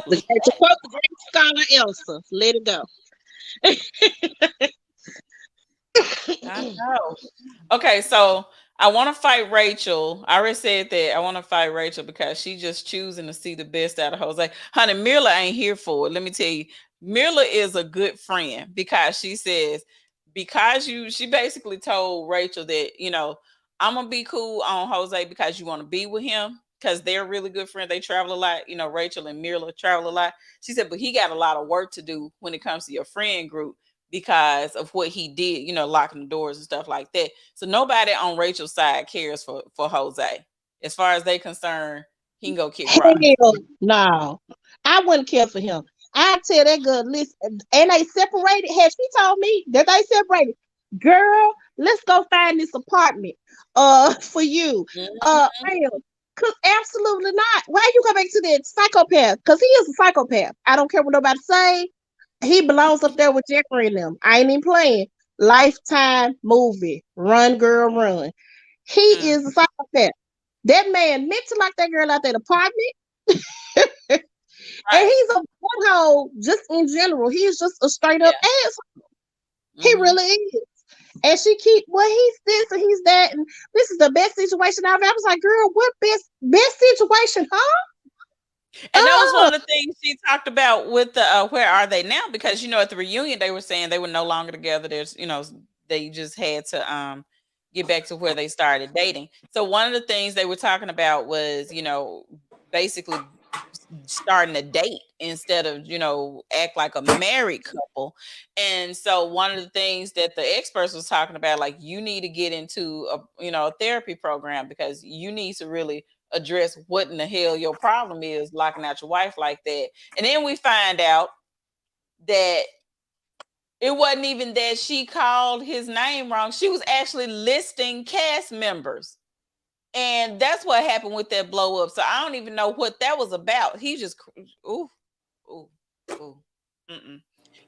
quote the great scholar Elsa, let it go. I know. Okay, so I want to fight Rachel. I already said that I want to fight Rachel because she's just choosing to see the best out of Jose. Honey, Mirla ain't here for it. Let me tell you, Mirla is a good friend because she says, she basically told Rachel that, I'm gonna be cool on Jose because you want to be with him because they're really good friends. They travel a lot. Rachel and Mirla travel a lot. She said, but he got a lot of work to do when it comes to your friend group because of what he did, locking the doors and stuff like that. So nobody on Rachel's side cares for Jose. As far as they concerned, he can go kick rocks. Hell no. I wouldn't care for him. I tell that girl, listen, and they separated. Had she told me that they separated, girl, let's go find this apartment for you. Cause absolutely not. Why you go back to that psychopath? Because he is a psychopath. I don't care what nobody say. He belongs up there with Jeffrey and them. I ain't even playing. Lifetime movie. Run, girl, run. He is a psychopath. That man meant to lock that girl out that apartment. Right. And he's a butthole just in general. He's just a straight up asshole. He really is. And she keep, well, he's this and he's that, and this is the best situation I've ever. I was like, girl, what best situation, huh? And that was one of the things she talked about with the where are they now? Because at the reunion they were saying they were no longer together. There's they just had to get back to where they started dating. So one of the things they were talking about was basically starting a date instead of act like a married couple. And so one of the things that the experts was talking about, like, you need to get into a therapy program because you need to really address what in the hell your problem is locking out your wife like that. And then we find out that it wasn't even that she called his name wrong. She was actually listing cast members. And that's what happened with that blow up. So I don't even know what that was about. He just, ooh.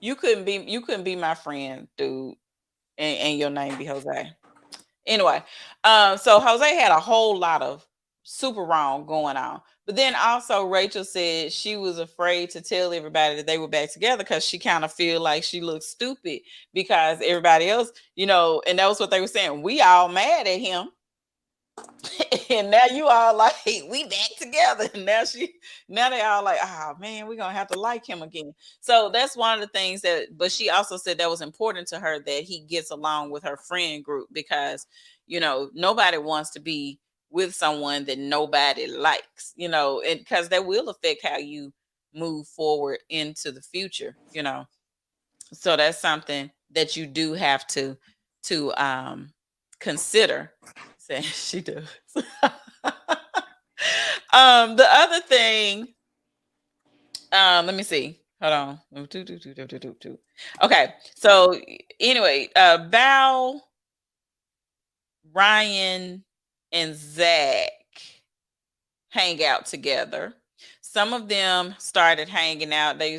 You couldn't be my friend, dude, and your name be Jose. Anyway, so Jose had a whole lot of super wrong going on. But then also Rachel said she was afraid to tell everybody that they were back together because she kind of feel like she looks stupid because everybody else, and that was what they were saying. We all mad at him. And now you all like, hey, we back together. And now they all like, oh man, we're gonna have to like him again. So that's one of the things but she also said that was important to her that he gets along with her friend group because nobody wants to be with someone that nobody likes, and because that will affect how you move forward into the future, so that's something that you do have to consider. She does. The other thing, let me see. Hold on. Okay. So anyway, Val, Ryan, and Zach hang out together. Some of them started hanging out. They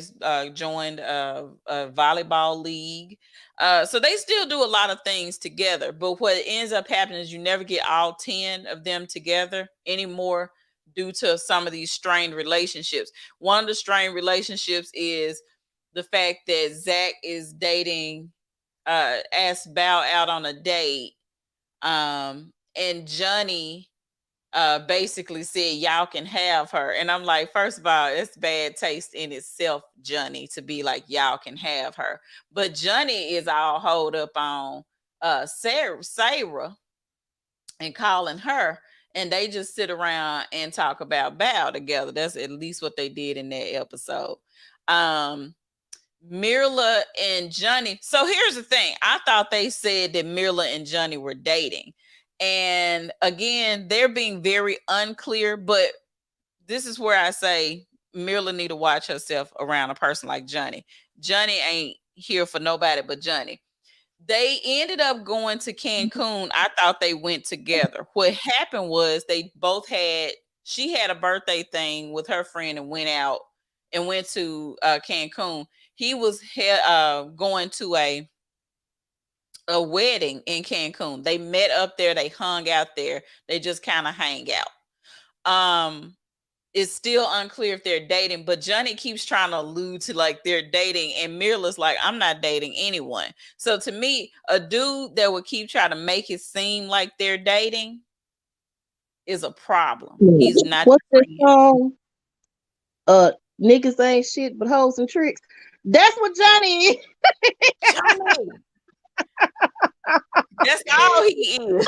joined a volleyball league. So they still do a lot of things together. But what ends up happening is you never get all 10 of them together anymore due to some of these strained relationships. One of the strained relationships is the fact that Zach is dating, asked Val out on a date. And Johnny basically said y'all can have her, and I'm like, first of all, it's bad taste in itself, Johnny, to be like y'all can have her. But Johnny is all hold up on Sarah and calling her, and they just sit around and talk about Val together. That's at least what they did in that episode. Mirla and Johnny. So here's the thing. I thought they said that Mirla and Johnny were dating. And again, they're being very unclear, but this is where I say Mila need to watch herself around a person like Johnny. Johnny ain't here for nobody but Johnny. They ended up going to Cancun. I thought they went together. What happened was they both had, she had a birthday thing with her friend and went out and went to Cancun. He was going to a wedding in Cancun. They met up there, they hung out there, they just kind of hang out. It's still unclear if they're dating, but Johnny keeps trying to allude to like they're dating, and Mirla's like, I'm not dating anyone. So to me, a dude that would keep trying to make it seem like they're dating is a problem. He's not. What's the song? Niggas ain't shit but hoes and tricks. That's what Johnny is. Johnny. That's all he is.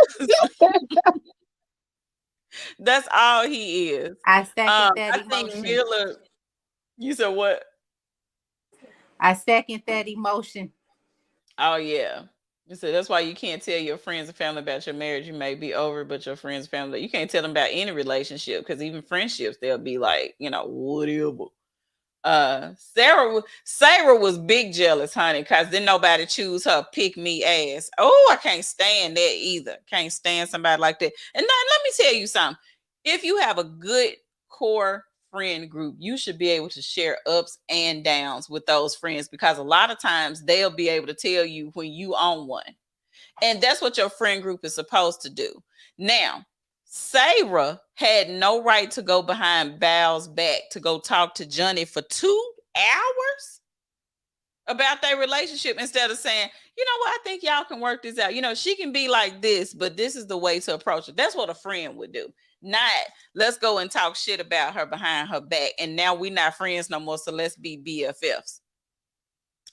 That's all he is. I second that I think emotion. Mirla. You said what? I second that emotion. Oh yeah. You said that's why you can't tell your friends and family about your marriage. You may be over, but your friends and family, you can't tell them about any relationship, because even friendships, they'll be like, whatever. Sarah was big jealous, honey, because then nobody choose her pick me ass. Oh, I can't stand that either. Can't stand somebody like that. And now let me tell you something. If you have a good core friend group, you should be able to share ups and downs with those friends, because a lot of times they'll be able to tell you when you own one. And that's what your friend group is supposed to do. Now, Sarah had no right to go behind Bal's back to go talk to Johnny for 2 hours about their relationship, instead of saying, you know what, I think y'all can work this out. She can be like this, but this is the way to approach it. That's what a friend would do. Not, let's go and talk shit about her behind her back, and now we're not friends no more, so let's be BFFs.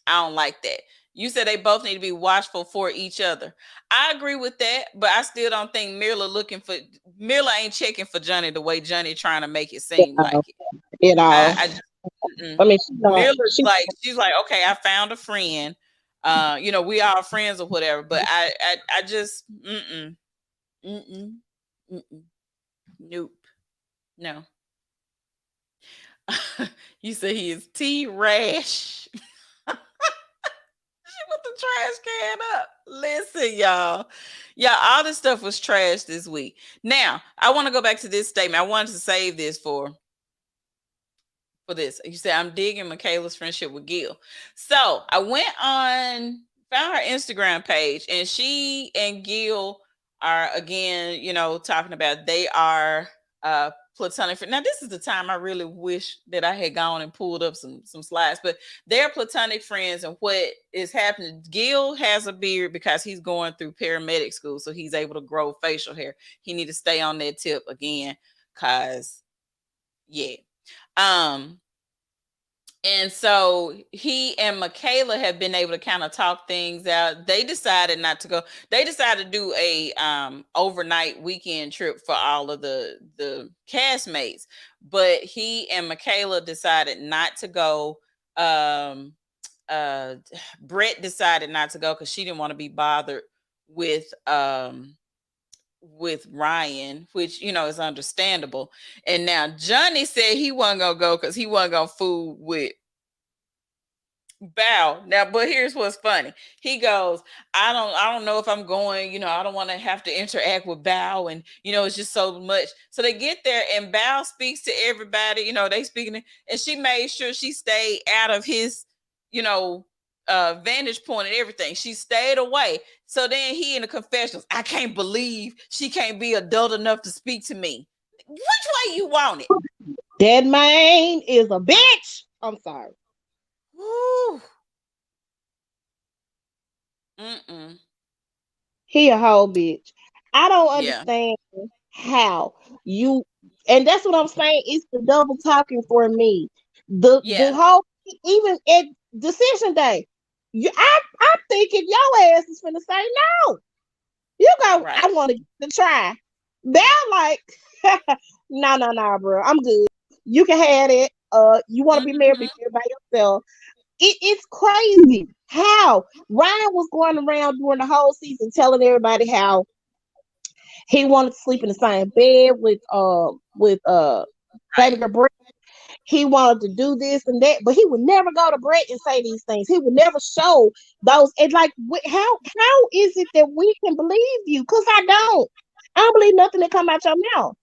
I don't like that. You said they both need to be watchful for each other. I agree with that, but I still don't think Mirla ain't checking for Johnny the way Johnny trying to make it seem like it. At all. I mean, Mirla's like, she's like, okay, I found a friend. We are friends or whatever, but I just nope. No. You say he is T-Rash. With the trash can up. Listen, y'all, all this stuff was trash this week. Now, I want to go back to this statement. I wanted to save this for this. You said, I'm digging Michaela's friendship with Gil. So I found her Instagram page, and she and Gil are again, talking about they are platonic. Now, this is the time I really wish that I had gone and pulled up some slides, but they're platonic friends. And what is happening, Gil has a beard because he's going through paramedic school, so he's able to grow facial hair. He need to stay on that tip again, because and so he and Michaela have been able to kind of talk things out. They decided not to go. They decided to do a overnight weekend trip for all of the castmates, but he and Michaela decided not to go. Brett decided not to go because she didn't want to be bothered with Ryan, which is understandable. And now Johnny said he wasn't gonna go because he wasn't gonna fool with Bao. Now, but here's what's funny. He goes, I don't know if I'm going, I don't want to have to interact with Bao, and it's just so much. So they get there, and Bao speaks to everybody, they speaking, and she made sure she stayed out of his, vantage point and everything. She stayed away. So then he in the confessionals, I can't believe she can't be adult enough to speak to me. Which way you want it? That man is a bitch. I'm sorry. Woo. He a whole bitch. I don't understand how you, and that's what I'm saying. It's the double talking for me. The whole, even at decision day, I'm thinking your ass is finna say no. You go, right. I want to try. They're like, no, bro. I'm good. You can have it. You want to be married by yourself. It's crazy how Ryan was going around during the whole season telling everybody how He wanted to sleep in the same bed with baby Right. girl Brett. He wanted to do this and that, but he would never go to Brett and say these things. He would never show those. And like, how is it that we can believe you? Because I don't. I don't believe nothing that come out your mouth.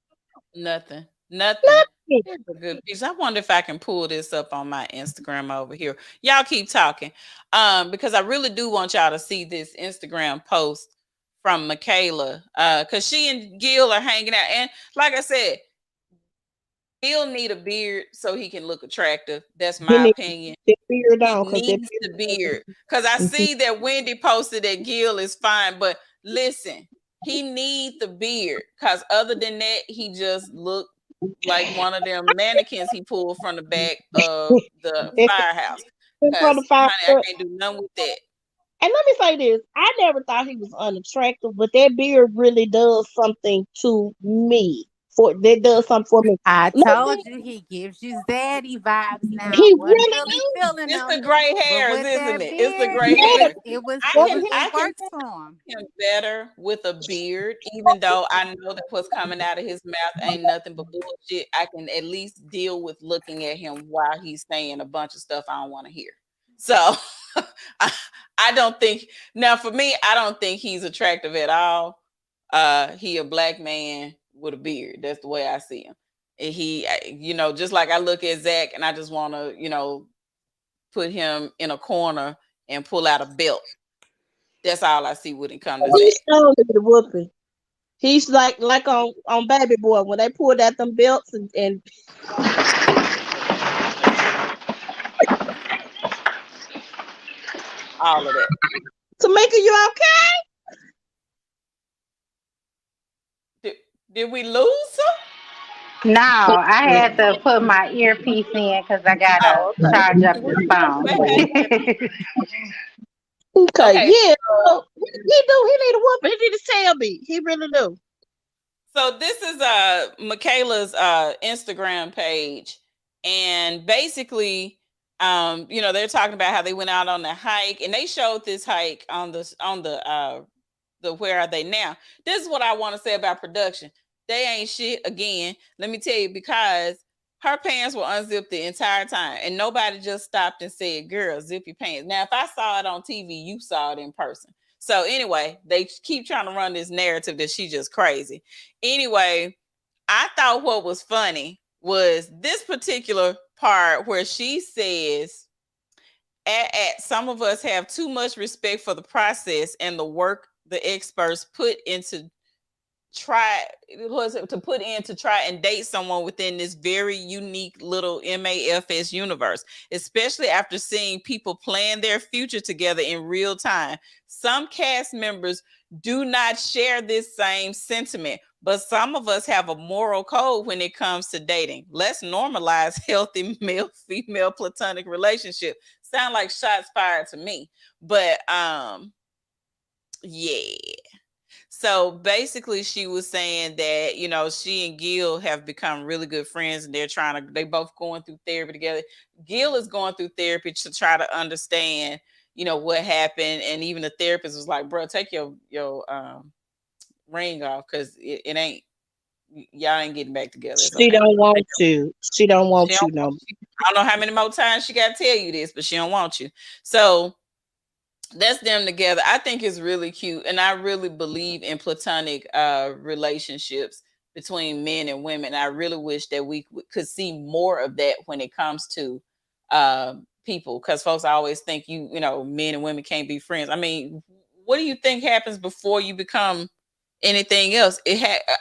Nothing. Nothing. Nothing. Here's a good piece. I wonder if I can pull this up on my Instagram over here. Y'all keep talking. Because I really do want y'all to see this Instagram post from Michaela. Because she and Gil are hanging out. And like I said, Gil need a beard so he can look attractive. That's He my needs opinion. that beard He on because that needs the beard. Because I beard. see that Wendy posted that Gil is fine. But listen, he need the beard. Because other than that, he just look like one of them mannequins he pulled from the back of the firehouse. From the Because, fire. honey, I can't do nothing with that. And let me say this: I never thought he was unattractive, but that beard really does something to me. For that does something for me. I Look, told you he gives you zaddy vibes now. he Wasn't really really do. feeling It's the them, gray but hairs, with isn't that it? It's the beard, gray Yes, hairs. it was I it can was he, I it can works for him. him better with a beard, even though I know that what's coming out of his mouth ain't nothing but bullshit. I can at least deal with looking at him while he's saying a bunch of stuff I don't want to hear. So I, I don't think now for me, I don't think he's attractive at all. He a black man with a beard. That's the way I see him. And just like I look at Zach and I just want to, put him in a corner and pull out a belt. That's all I see when it comes to Zach. he's strong to the whooping. He's like on Baby Boy when they pulled out them belts and All of that. Tamika, you okay? Did, did we lose him? No, I had to put my earpiece in because I gotta Oh, okay. charge up Well, this phone. say hey, Tiffany. Okay, Okay, yeah. so So, he do. He need a whooping. He need a tail beat. He really do. so this is Michaela's Instagram page, and basically, they're talking about how they went out on the hike, and they showed this hike on the where are they now. This is what I want to say about production. They ain't shit again. Let me tell you, because her pants were unzipped the entire time, and nobody just stopped and said, "Girl, zip your pants." Now, if I saw it on TV, you saw it in person. So anyway, they keep trying to run this narrative that she's just crazy. Anyway, I thought what was funny was this particular part where she says, some of us have too much respect for the process and the work the experts put into try to put in to try and date someone within this very unique little MAFS universe, especially after seeing people plan their future together in real time. Some cast members do not share this same sentiment, but some of us have a moral code when it comes to dating. Let's normalize healthy male female platonic relationship. Sound like shots fired to me. But yeah. So basically, she was saying that she and Gil have become really good friends, and they both going through therapy together. Gil is going through therapy to try to understand, what happened, and even the therapist was like, "Bro, take your ring off because it ain't y'all ain't getting back together. It's She okay." don't want to. She don't She want don't you want no. you. I don't know how many more times she got to tell you this, but she don't want you. So that's them together. I think it's really cute, and I really believe in platonic relationships between men and women. I really wish that we could see more of that when it comes to people, because folks always think men and women can't be friends. I mean, what do you think happens before you become anything else?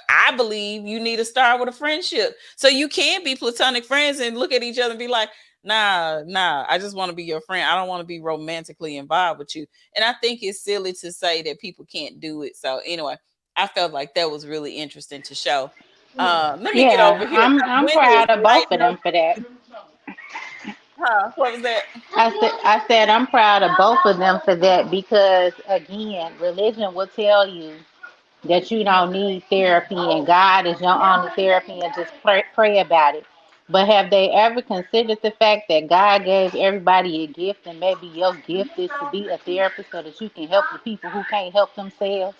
I believe you need to start with a friendship, so you can be platonic friends and look at each other and be like, nah, I just want to be your friend. I don't want to be romantically involved with you. And I think it's silly to say that people can't do it. So anyway, I felt like that was really interesting to show. Let me get over Yeah, here. I'm Wendy is proud of both of lighting up. them for that. Huh? What was that? I said I'm proud of both of them for that because again, religion will tell you that you don't need therapy and God is your only therapy and just pray about it. But have they ever considered the fact that God gave everybody a gift and maybe your gift is to be a therapist so that you can help the people who can't help themselves?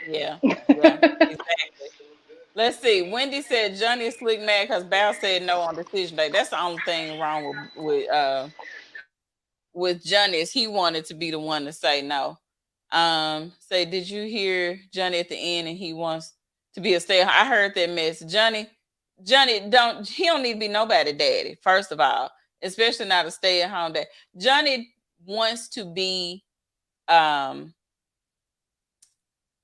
Yeah, yeah, exactly. Let's see. Wendy said Johnny is slick mad because Bow said no on decision day. That's the only thing wrong with Johnny is he wanted to be the one to say no. Say, did you hear Johnny at the end and he wants to be a stay? I heard that mess. Johnny don't need to be nobody daddy, first of all, especially not a stay at home dad. Johnny wants to be um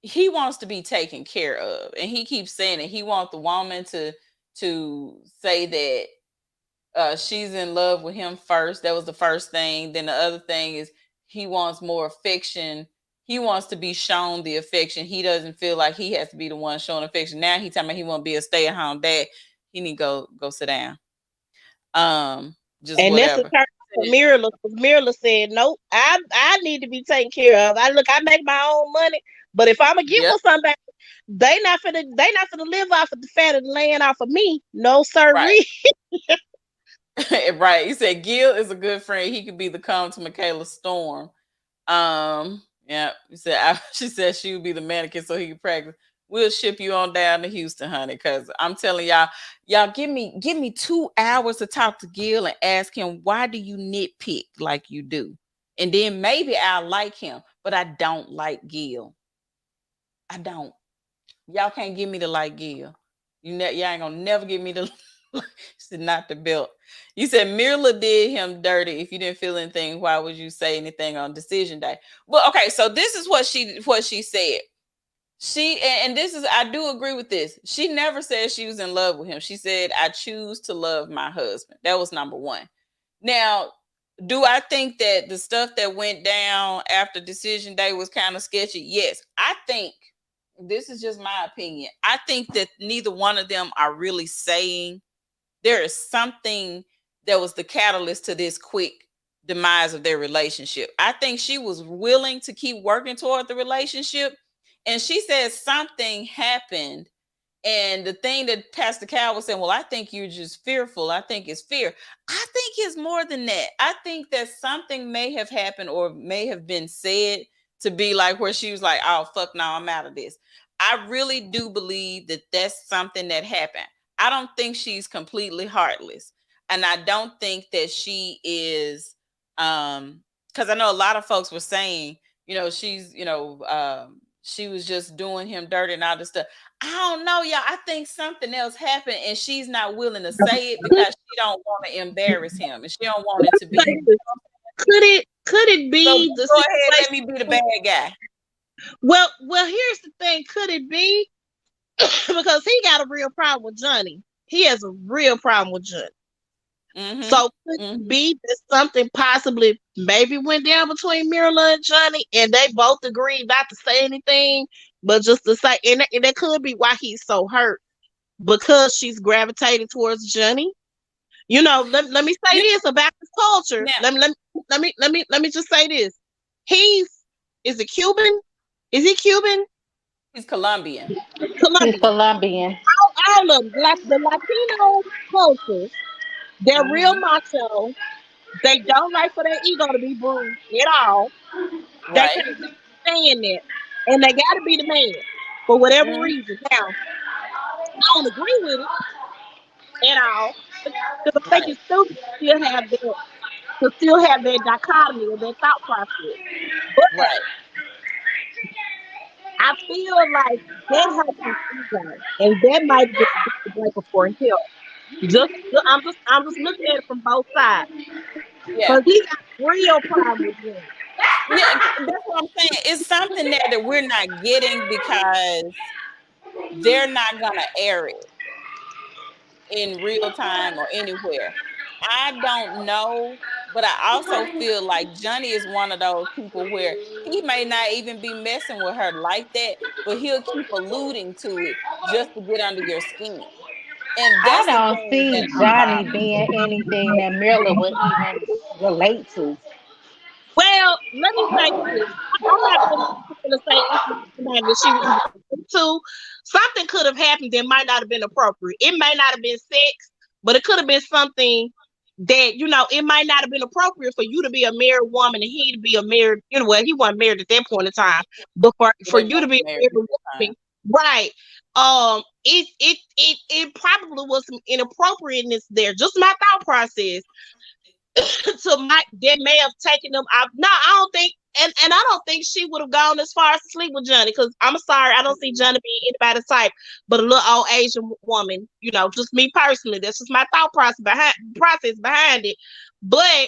he wants to be taken care of, and he keeps saying it. He wants the woman to say that she's in love with him first. That was the first thing. Then the other thing is he wants more affection. He wants to be shown the affection. He doesn't feel like he has to be the one showing affection. Now he talking about he want to be a stay at home dad. He need to go sit down. Just And that's the whatever. turn for Mirla, because Mirla said, nope, I need to be taken care of. I make my own money, but if I'm gonna get Yep. with somebody, they not finna live off of the fat of the land off of me. No sirree. Right. Right. He said Gil is a good friend. He could be the calm to Michaela's storm. Yeah. He said she said she would be the mannequin so he could practice. We'll ship you on down to Houston, honey. Cause I'm telling y'all give me 2 hours to talk to Gil and ask him why do you nitpick like you do, and then maybe I'll like him. But I don't like Gil. I don't. Y'all can't get me to like Gil. Y'all ain't gonna never get me to. Said not the belt. You said Mirla did him dirty. If you didn't feel anything, why would you say anything on decision day? Well, okay, so this is what she said. And this is, I do agree with this. She never said she was in love with him. She said, I choose to love my husband. That was number one. Now, do I think that the stuff that went down after decision day was kind of sketchy? Yes. I think this is just my opinion. I think that neither one of them are really saying there is something that was the catalyst to this quick demise of their relationship. I think she was willing to keep working toward the relationship. And she said something happened. And the thing that Pastor Cal was saying, well, I think you're just fearful. I think it's fear. I think it's more than that. I think that something may have happened or may have been said to be like where she was like, oh, fuck no, I'm out of this. I really do believe that that's something that happened. I don't think she's completely heartless. And I don't think that she is, because I know a lot of folks were saying, she's, she was just doing him dirty and all this stuff. I don't know, y'all. I think something else happened and she's not willing to say it because she don't want to embarrass him and she don't want it to be. Could it be So the go ahead, let situation? me be the bad guy. Well, here's the thing. Could it be because he got a real problem with Johnny? He has a real problem with Johnny. Mm-hmm. So could it be that something possibly maybe went down between Mirla and Johnny, and they both agreed not to say anything, but just to say, and that could be why he's so hurt because she's gravitating towards Johnny. Let me say this about this culture. Now, Let me just say this. Is it Cuban? Is he Cuban? He's Colombian. He's Colombian. All of them, like the Latino culture, they're real macho. They don't like for their ego to be bruised at all. They Right. can't stand that. And they got to be the man for whatever reason. Now, I don't agree with it at all. Because I think it's stupid to still have that dichotomy or that thought process. But Right. I feel like that helps his ego. And that might be a breaker for him. I'm just looking at it from both sides. Yeah. Because he got real problem with him. Yeah, that's what I'm saying. It's something there that we're not getting because they're not gonna air it in real time or anywhere. I don't know, but I also feel like Johnny is one of those people where he may not even be messing with her like that, but he'll keep alluding to it just to get under your skin. And I that's the don't thing that see I'm Johnny bothered. being anything that Mirla would even relate to. Well, let me say this. I'm not going to say anything that she was to. Something could have happened that might not have been appropriate. It may not have been sex, but it could have been something that, it might not have been appropriate for you to be a married woman and he to be a married, well, he wasn't married at that point in time, but for They you to both be a married married at the time. woman, right? It probably was some inappropriateness there. Just my thought process that may have taken them out. No, I don't think, and I don't think she would have gone as far as to sleep with Johnny, because I'm sorry, I don't see Johnny being anybody's type but a little old Asian woman. Just me personally. That's just my thought process behind it. But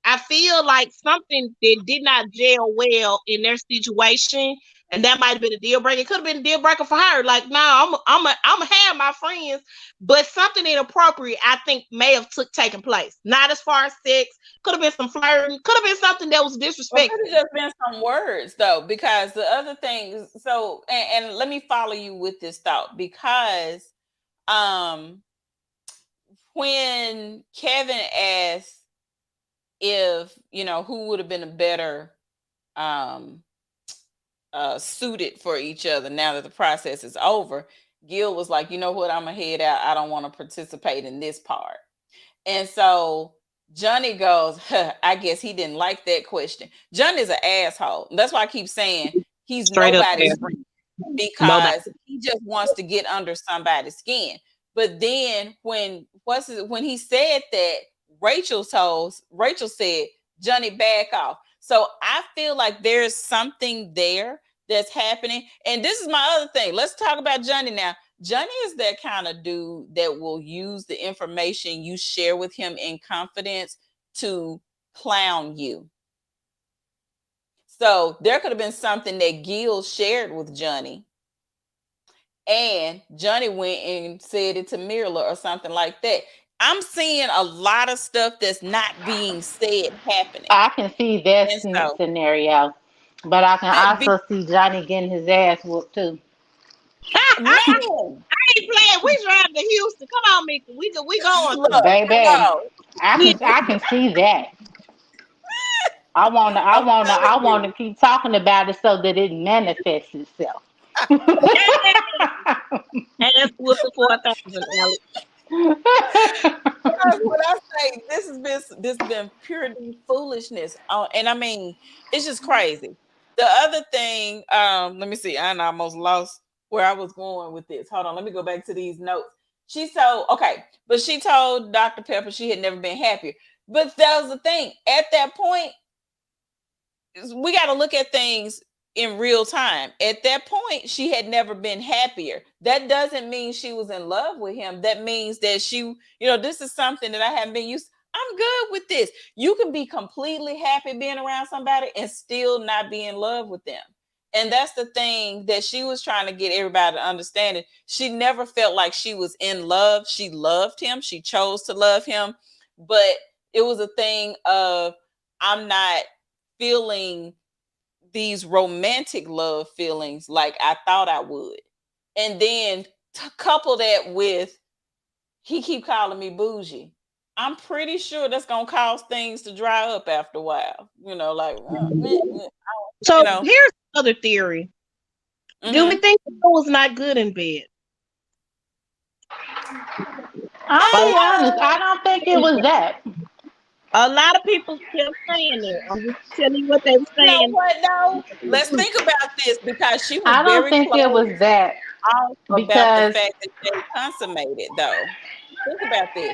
I feel like something that did not gel well in their situation, and that might have been a deal breaker. It could have been a deal breaker for her. Like, no, I'm a have my friends, but something inappropriate I think may have taken place. Not as far as sex. Could have been some flirting. Could have been something that was Well, disrespectful. could have just been some words though, because the other thing. So, and let me follow you with this thought, because um when Kevin asked if who would have been a better um suited for each other now that the process is over, Gil was like, you know what, I'm gonna head out. I don't want to participate in this part. And so Johnny goes, huh, I guess he didn't like that question. Johnny's an asshole. That's why I keep saying he's Straight up nobody's there. friend, Nobody. because he just wants to get under somebody's skin. But then when he said that, Rachel said, Johnny, back off. So I feel like there's something there that's happening. And this is my other thing. Let's talk about Johnny now. Johnny is that kind of dude that will use the information you share with him in confidence to clown you. So there could have been something that Gil shared with Johnny, and Johnny went and said it to Mirla or something like that. I'm seeing a lot of stuff that's not being said happening. I can see that And so, scenario, but I can I, be, also see Johnny getting his ass whooped too. man, Ain't playing. We driving to Houston. Come on, Mickey. We going to. look, Baby, no, I can see that. I wanna I I'm wanna I telling wanna you. keep talking about it so that it manifests itself. Ass whooping 4,000, Alex. Because when I say this has been pure foolishness, and I mean it's just crazy. The other thing, let me see, I almost lost where I was going with this. Hold on, let me go back to these notes. But she told Dr. Pepper she had never been happier. But that was the thing. At that point, we got to look at things in real time. At that point, she had never been happier. That doesn't mean she was in love with him. That means that this is something that I haven't been used. I'm good with this. You can be completely happy being around somebody and still not be in love with them. And that's the thing that she was trying to get everybody to understand. It. She never felt like she was in love. She loved him. She chose to love him. But it was a thing of, I'm not feeling these romantic love feelings like I thought I would. And then couple that with, he keep calling me bougie. I'm pretty sure that's gonna cause things to dry up after a while. So here's another theory. Do we Mhm. think Joe was not good in bed? I'll be honest, I don't think it was that. A lot of people kept saying it. I'm just telling you what they were You know saying. what though? Let's think about this, because she was I don't very think it close was that about the because fact that they consummated though. Think about this.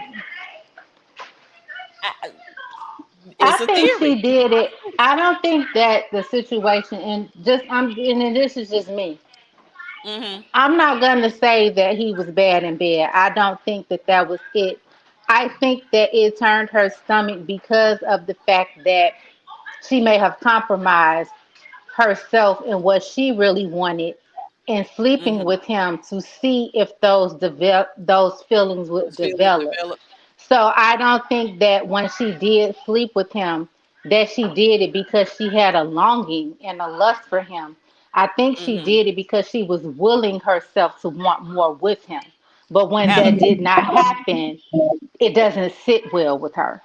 It's I a think theory. she did it. I don't think that the situation and this is just me. Mm-hmm. I'm not gonna say that he was bad in bed. I don't think that that was it. I think that it turned her stomach because of the fact that she may have compromised herself and what she really wanted in sleeping Mm-hmm. with him to see if those feelings would Those feelings develop. develop. So I don't think that when she did sleep with him, that she did it because she had a longing and a lust for him. I think she Mm-hmm. did it because she was willing herself to want more with him. But when that Absolutely. did not happen, it doesn't sit well with her.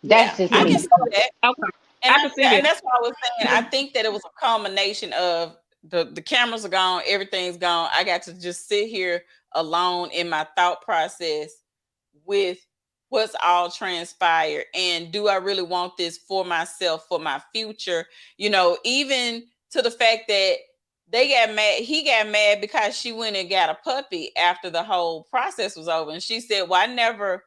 That's Yeah, just I can me. see that. Okay, And I can see that. that's what I was saying. I think that it was a culmination of the cameras are gone, everything's gone. I got to just sit here alone in my thought process with what's all transpired, and do I really want this for myself, for my future? Even to the fact that they got mad, he got mad because she went and got a puppy after the whole process was over. And she said, well, I never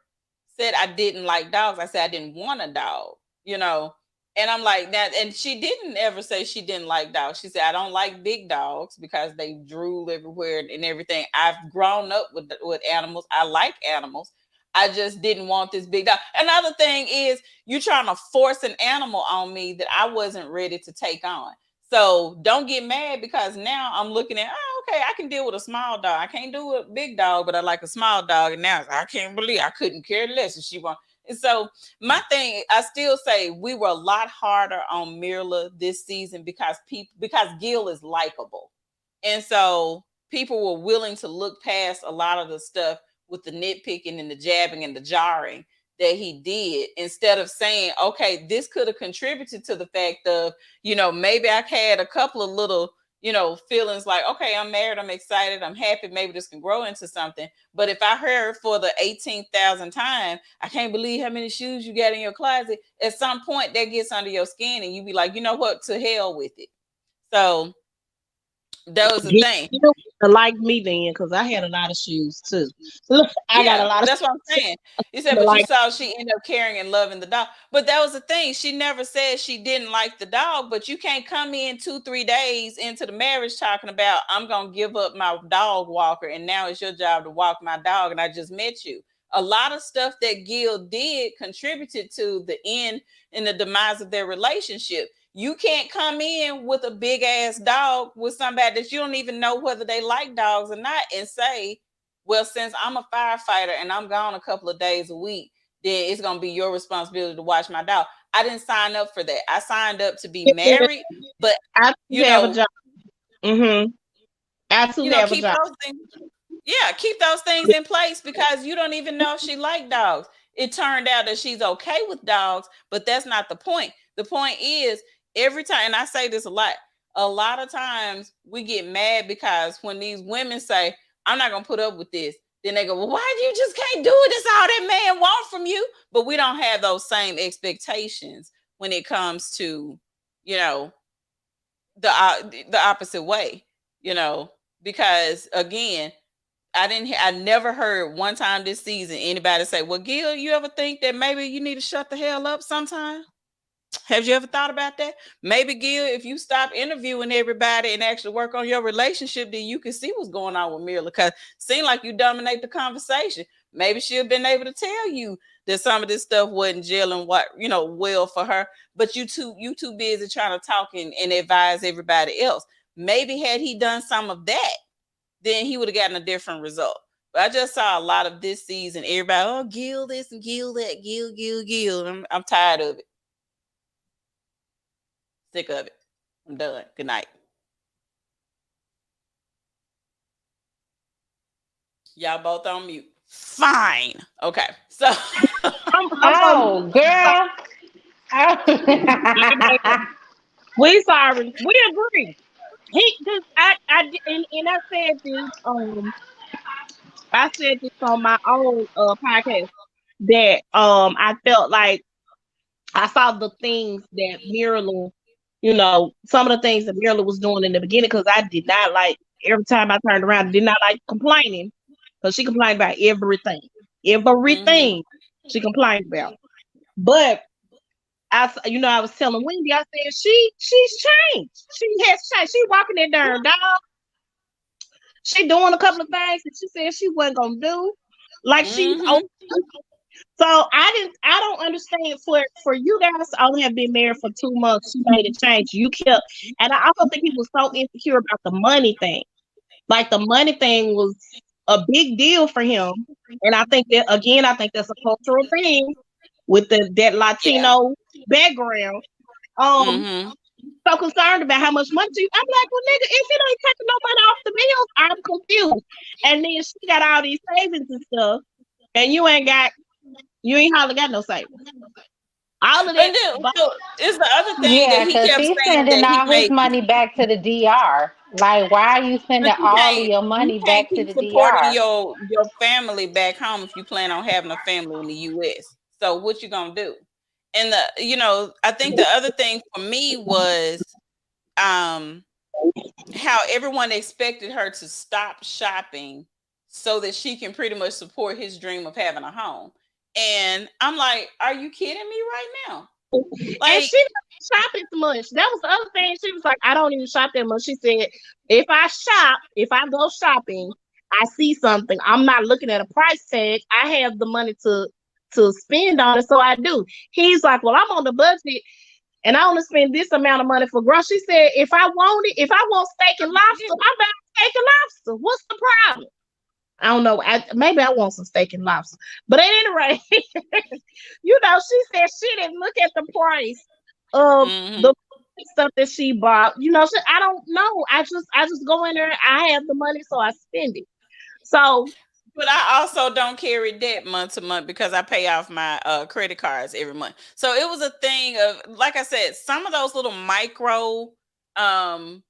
said I didn't like dogs. I said I didn't want a dog, And I'm like that, and she didn't ever say she didn't like dogs. She said, I don't like big dogs because they drool everywhere and everything. I've grown up with animals. I like animals. I just didn't want this big dog. Another thing is you trying to force an animal on me that I wasn't ready to take on. So don't get mad because now I'm looking at, okay, I can deal with a small dog. I can't do a big dog, but I like a small dog. And now I can't believe I couldn't care less if she wants. And so my thing, I still say we were a lot harder on Mirla this season because Gil is likable. And so people were willing to look past a lot of the stuff with the nitpicking and the jabbing and the jarring that he did, instead of saying, okay, this could have contributed to the fact of, maybe I had a couple of little, feelings like, okay, I'm married, I'm excited, I'm happy, maybe this can grow into something. But if I heard for the 18,000th time, I can't believe how many shoes you got in your closet, at some point that gets under your skin and you be like, you know what, to hell with it. So that was the thing. You like me then, because I had a lot of shoes too. I got a lot of. That's what I'm saying. You said, but you saw she ended up caring and loving the dog. But that was the thing. She never said she didn't like the dog. But you can't come in 2-3 days into the marriage talking about, I'm gonna give up my dog walker, and now it's your job to walk my dog, and I just met you. A lot of stuff that Gil did contributed to the end and the demise of their relationship. You can't come in with a big ass dog with somebody that you don't even know whether they like dogs or not and say, well, since I'm a firefighter and I'm gone a couple of days a week, then it's going to be your responsibility to watch my dog. I didn't sign up for that. I signed up to be married, but have a job. Absolutely have a job. Keep those things in place because you don't even know if she liked dogs. It turned out that she's okay with dogs, but that's not the point. The point is, every time, and I say this a lot of times we get mad because when these women say, I'm not going to put up with this, then they go, well, why you just can't do it? It's all that man wants from you. But we don't have those same expectations when it comes to, the opposite way, because again, I never heard one time this season anybody say, well, Gil, you ever think that maybe you need to shut the hell up sometime? Have you ever thought about that? Maybe, Gil, if you stop interviewing everybody and actually work on your relationship, then you can see what's going on with Mirla, because it seems like you dominate the conversation. Maybe she'll been able to tell you that some of this stuff wasn't gelling well for her, but you too busy trying to talk and advise everybody else. Maybe had he done some of that, then he would have gotten a different result. But I just saw a lot of this season, everybody, oh, Gil this and Gil that, Gil. I'm tired of it. Sick of it. I'm done. Good night. Y'all both on mute. Fine. Okay. So oh, girl. We sorry. We agree. I said this. I said this on my own podcast that I felt like I saw the things that Mirla, some of the things that Mirla was doing in the beginning, because I did not like, every time I turned around, I did not like complaining, because she complained about everything. She complained about. But I was telling Wendy, I said she's changed. She has changed. She walking that darn dog. She doing a couple of things that she said she wasn't gonna do. Like she's open. So I don't understand, for you guys to only have been married for 2 months, she made a change. You kept, and I also think he was so insecure about the money thing. Like the money thing was a big deal for him. And I think that's a cultural thing with that Latino background. So concerned about how much money I'm like, well, nigga, if it ain't taking no money off the bills, I'm confused. And then she got all these savings and stuff, and you ain't hardly got no savings. All of that. Is the other thing that he kept he's saying sending that all his money back to the DR. Like, why are you sending But all of your money you can't back to keep the supporting DR? your family back home if you plan on having a family in the US. So what you gonna do? And I think the other thing for me was um how everyone expected her to stop shopping so that she can pretty much support his dream of having a home. And I'm like, are you kidding me right now? And Like, she doesn't shop as much. That was the other thing. She was like, I don't even shop that much. She said, if I go shopping, I see something. I'm not looking at a price tag. I have the money to spend on it, so I do. He's like, well, I'm on the budget and I only spend this amount of money for groceries. She said, if I want steak and lobster, I'm buying steak and lobster. What's the problem? I don't know. Maybe I want some steak and lobster. But at any rate, she said she didn't look at the price of the stuff that she bought. I don't know. I just go in there. I have the money, so I spend it. So, but I also don't carry debt month to month because I pay off my credit cards every month. So it was a thing of, like I said, some of those little micro comments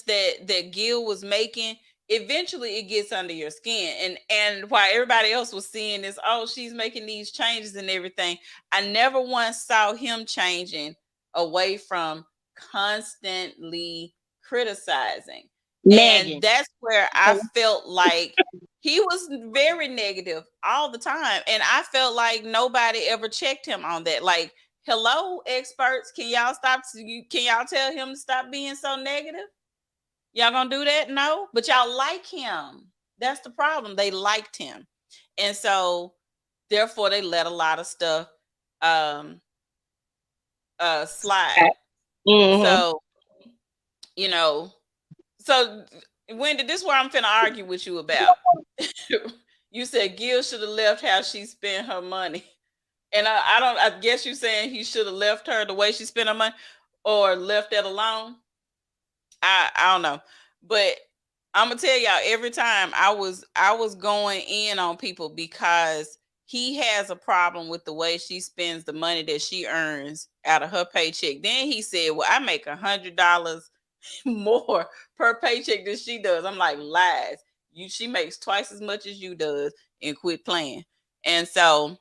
that Gil was making, eventually it gets under your skin. And while everybody else was seeing this, oh, she's making these changes and everything, I never once saw him changing away from constantly criticizing. nagging. And that's where I felt like he was very negative all the time. And I felt like nobody ever checked him on that. Like, hello, experts, can y'all tell him to stop being so negative? Y'all gonna do that? No, but y'all like him. That's the problem. They liked him. And so therefore they let a lot of stuff slide. Mm-hmm. So, so Wendy, this is where I'm finna argue with you about. You said Gil should have left how she spent her money. And I guess you're saying he should have left her the way she spent her money or left that alone. I don't know. But I'm gonna tell y'all, every time I was going in on people because he has a problem with the way she spends the money that she earns out of her paycheck. Then he said, well, I make $100 more per paycheck than she does. I'm like, lies. She makes twice as much as you does, and quit playing. And so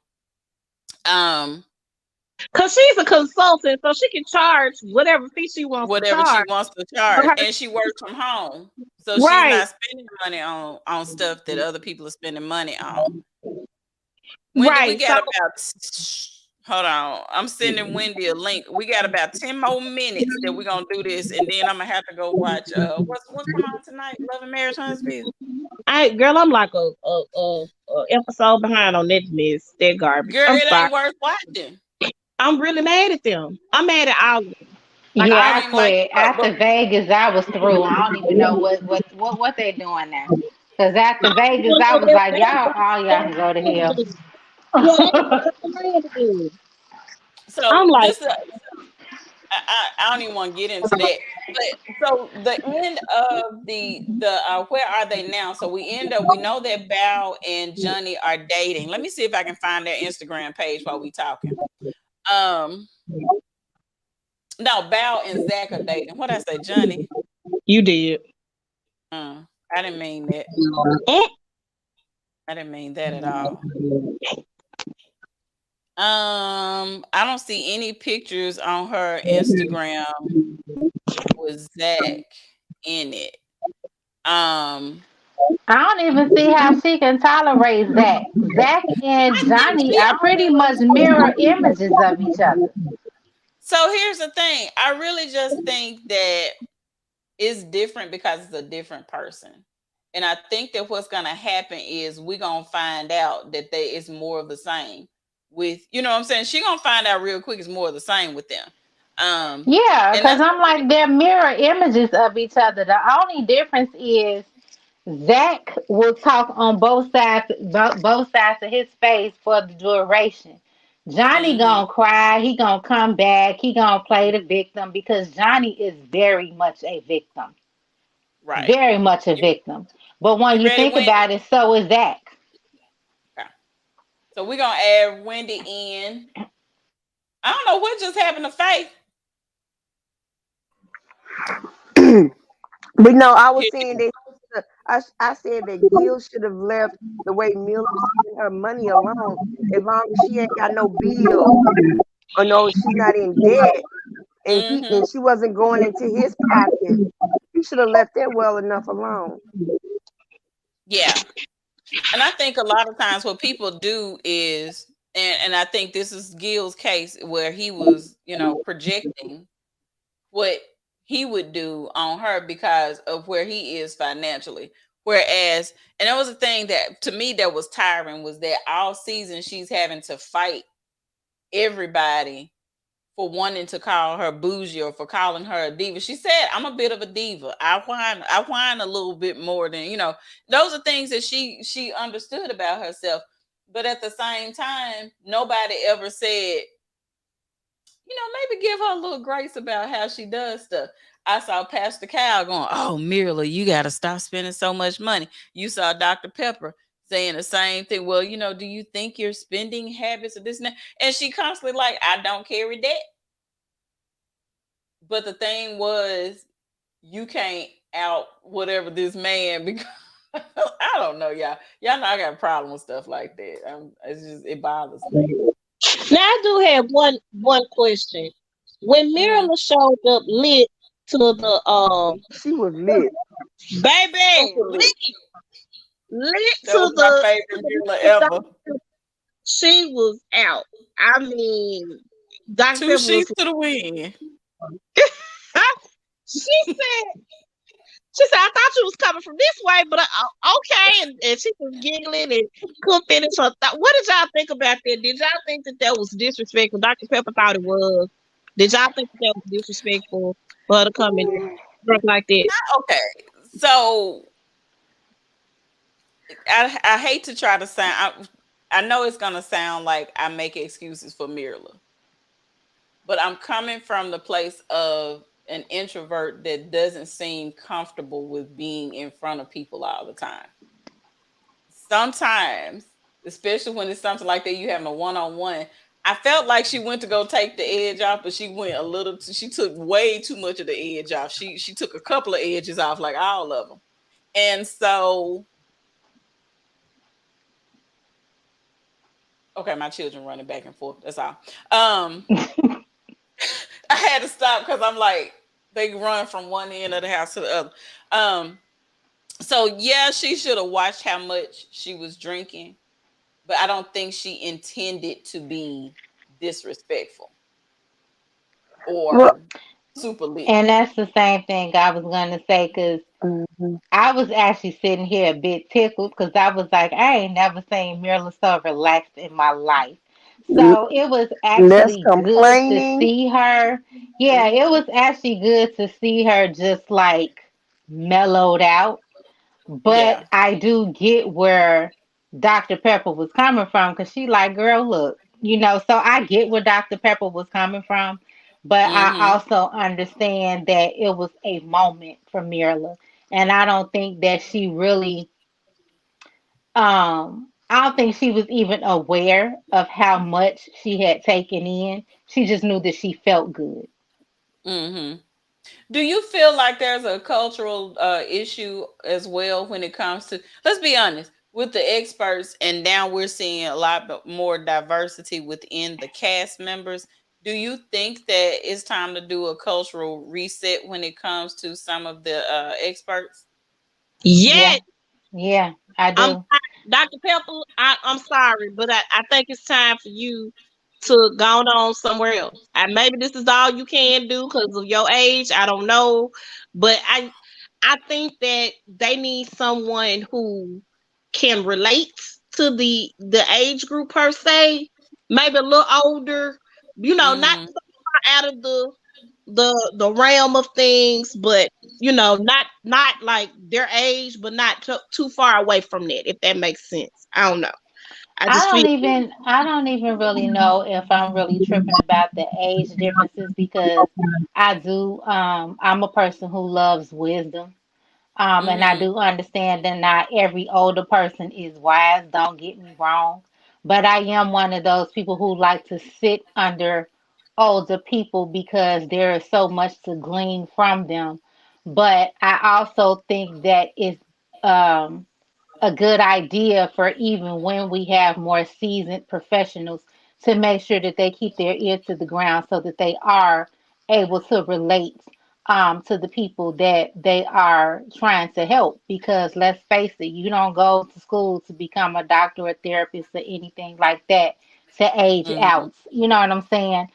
because she's a consultant, so she can charge whatever fee she wants to whatever charge. she wants to charge, and she works from home, so she's Right. not spending money on stuff that other people are spending money on. Wendy, Right. we got hold on, I'm sending Wendy a link. We got about 10 more minutes that we're gonna do this, and then I'm gonna have to go watch what's coming on tonight, Love and Marriage Huntsville. Girl, I'm like a episode behind on Netflix. That garbage. Girl, I'm it sorry. ain't worth watching. I'm really mad at them. I'm mad at all. Like, I I didn't like quit. After Vegas, I was through. I don't even know what they doing now. Because after Vegas, I was like, y'all can go to hell. So I'm like, I don't even want to get into that. But so the end of the where are they now? So we know that Bao and Johnny are dating. Let me see if I can find their Instagram page while we talking. No, Bao and Zach are dating. What I say, Johnny? You did. I didn't mean that. I didn't mean that at all. I don't see any pictures on her Instagram with Zach in it. I don't even see how she can tolerate Zach. Zach and Johnny are pretty much mirror images of each other. So here's the thing. I really just think that it's different because it's a different person. And I think that what's going to happen is we're going to find out that it's more of the same with, you know what I'm saying? She's going to find out real quick it's more of the same with them. Yeah, because I'm like, they're mirror images of each other. The only difference is Zach will talk on both sides of his face for the duration. Johnny gonna cry. He gonna come back. He gonna play the victim because Johnny is very much a victim. Right. Very much a victim. But when you think about it, so is Zach. Okay. So we're gonna add Wendy in. I don't know what just happened to Faith. But no, I was Here- saying that I said that Gil should have left the way Miller spent her money alone. As long as she ain't got no bills or no, she's not in debt, and she wasn't going into his pocket. He should have left that well enough alone. Yeah. And I think a lot of times what people do is, and I think this is Gil's case where he was, projecting what he would do on her because of where he is financially. Whereas, and that was the thing that to me that was tiring was that all season she's having to fight everybody for wanting to call her bougie or for calling her a diva. She said, "I'm a bit of a diva. I whine a little bit more than Those are things that she understood about herself, but at the same time, nobody ever said, maybe give her a little grace about how she does stuff. I saw Pastor Cal going, "Oh, Mirla, you got to stop spending so much money." You saw Dr. Pepper saying the same thing. Well, do you think your spending habits are this and that? And she constantly like, "I don't carry debt." But the thing was, you can't out whatever this man because I don't know, y'all. Y'all know I got a problem with stuff like that. It bothers me. Now I do have one question. When Mhm. Mirla showed up lit to the She was lit. baby Super lit. lit That to was my favorite Mila ever. she was out. I mean, Dr. Two Pepper was sheets to the wind. she said she said, "I thought you was coming from this way, but okay." And she was giggling and couldn't finish her thought. What did y'all think about that? Did y'all think that was disrespectful? Dr. Pepper thought it was. Did y'all think that was disrespectful for her to come in and drink like that? Okay, so I hate to try to sound. I know it's gonna sound like I make excuses for Mirla, but I'm coming from the place of an introvert that doesn't seem comfortable with being in front of people all the time. Sometimes, especially when it's something like that, you having a one-on-one. I felt like she went to go take the edge off, but she went a little. She took way too much of the edge off. She took a couple of edges off, like all of them. And so, okay, my children running back and forth. That's all. I had to stop because I'm like, they run from one end of the house to the other. So yeah, she should have watched how much she was drinking, but I don't think she intended to be disrespectful Well, or super lit. And that's the same thing I was gonna say because mhm. I was actually sitting here a bit tickled because I was like, I ain't never seen Marilyn so relaxed in my life. So it was Less actually good to complaining. see her. Yeah, it was actually good to see her just like mellowed out. But Yeah. I do get where Dr. Pepper was coming from because she like, girl, look, so I get where Dr. Pepper was coming from, but I Mm-hmm. also understand that it was a moment for Mirla. And I don't think that she really I don't think she was even aware of how much she had taken in. She just knew that she felt good. Mm-hmm. Do you feel like there's a cultural issue as well when it comes to, let's be honest, with the experts, and now we're seeing a lot more diversity within the cast members? Do you think that it's time to do a cultural reset when it comes to some of the experts? Yeah, Yes, yeah, I I'm do. Dr. Pepper. I'm sorry, but I think it's time for you to go on somewhere else. And maybe this is all you can do because of your age. I don't know, but I think that they need someone who can relate to the age group per se. Maybe a little older, not Mm-hmm. so far out of the realm of things, but not like their age, but not too far away from that. If that makes sense, I don't know. I just feel. I don't even really know if I'm really tripping about the age differences because I do I'm a person who loves wisdom. And I Mm-hmm. do understand that not every older person is wise, don't get me wrong. But I am one of those people who like to sit under older people because there is so much to glean from them. but I also think that it's um, a good idea for even when we have more seasoned professionals to make sure that they keep their ear to the ground so that they are able to relate to the people that they are trying to help. Because let's face it, you don't go to school to become a doctor or therapist or anything like that to age Mhm. out. You know what I'm saying?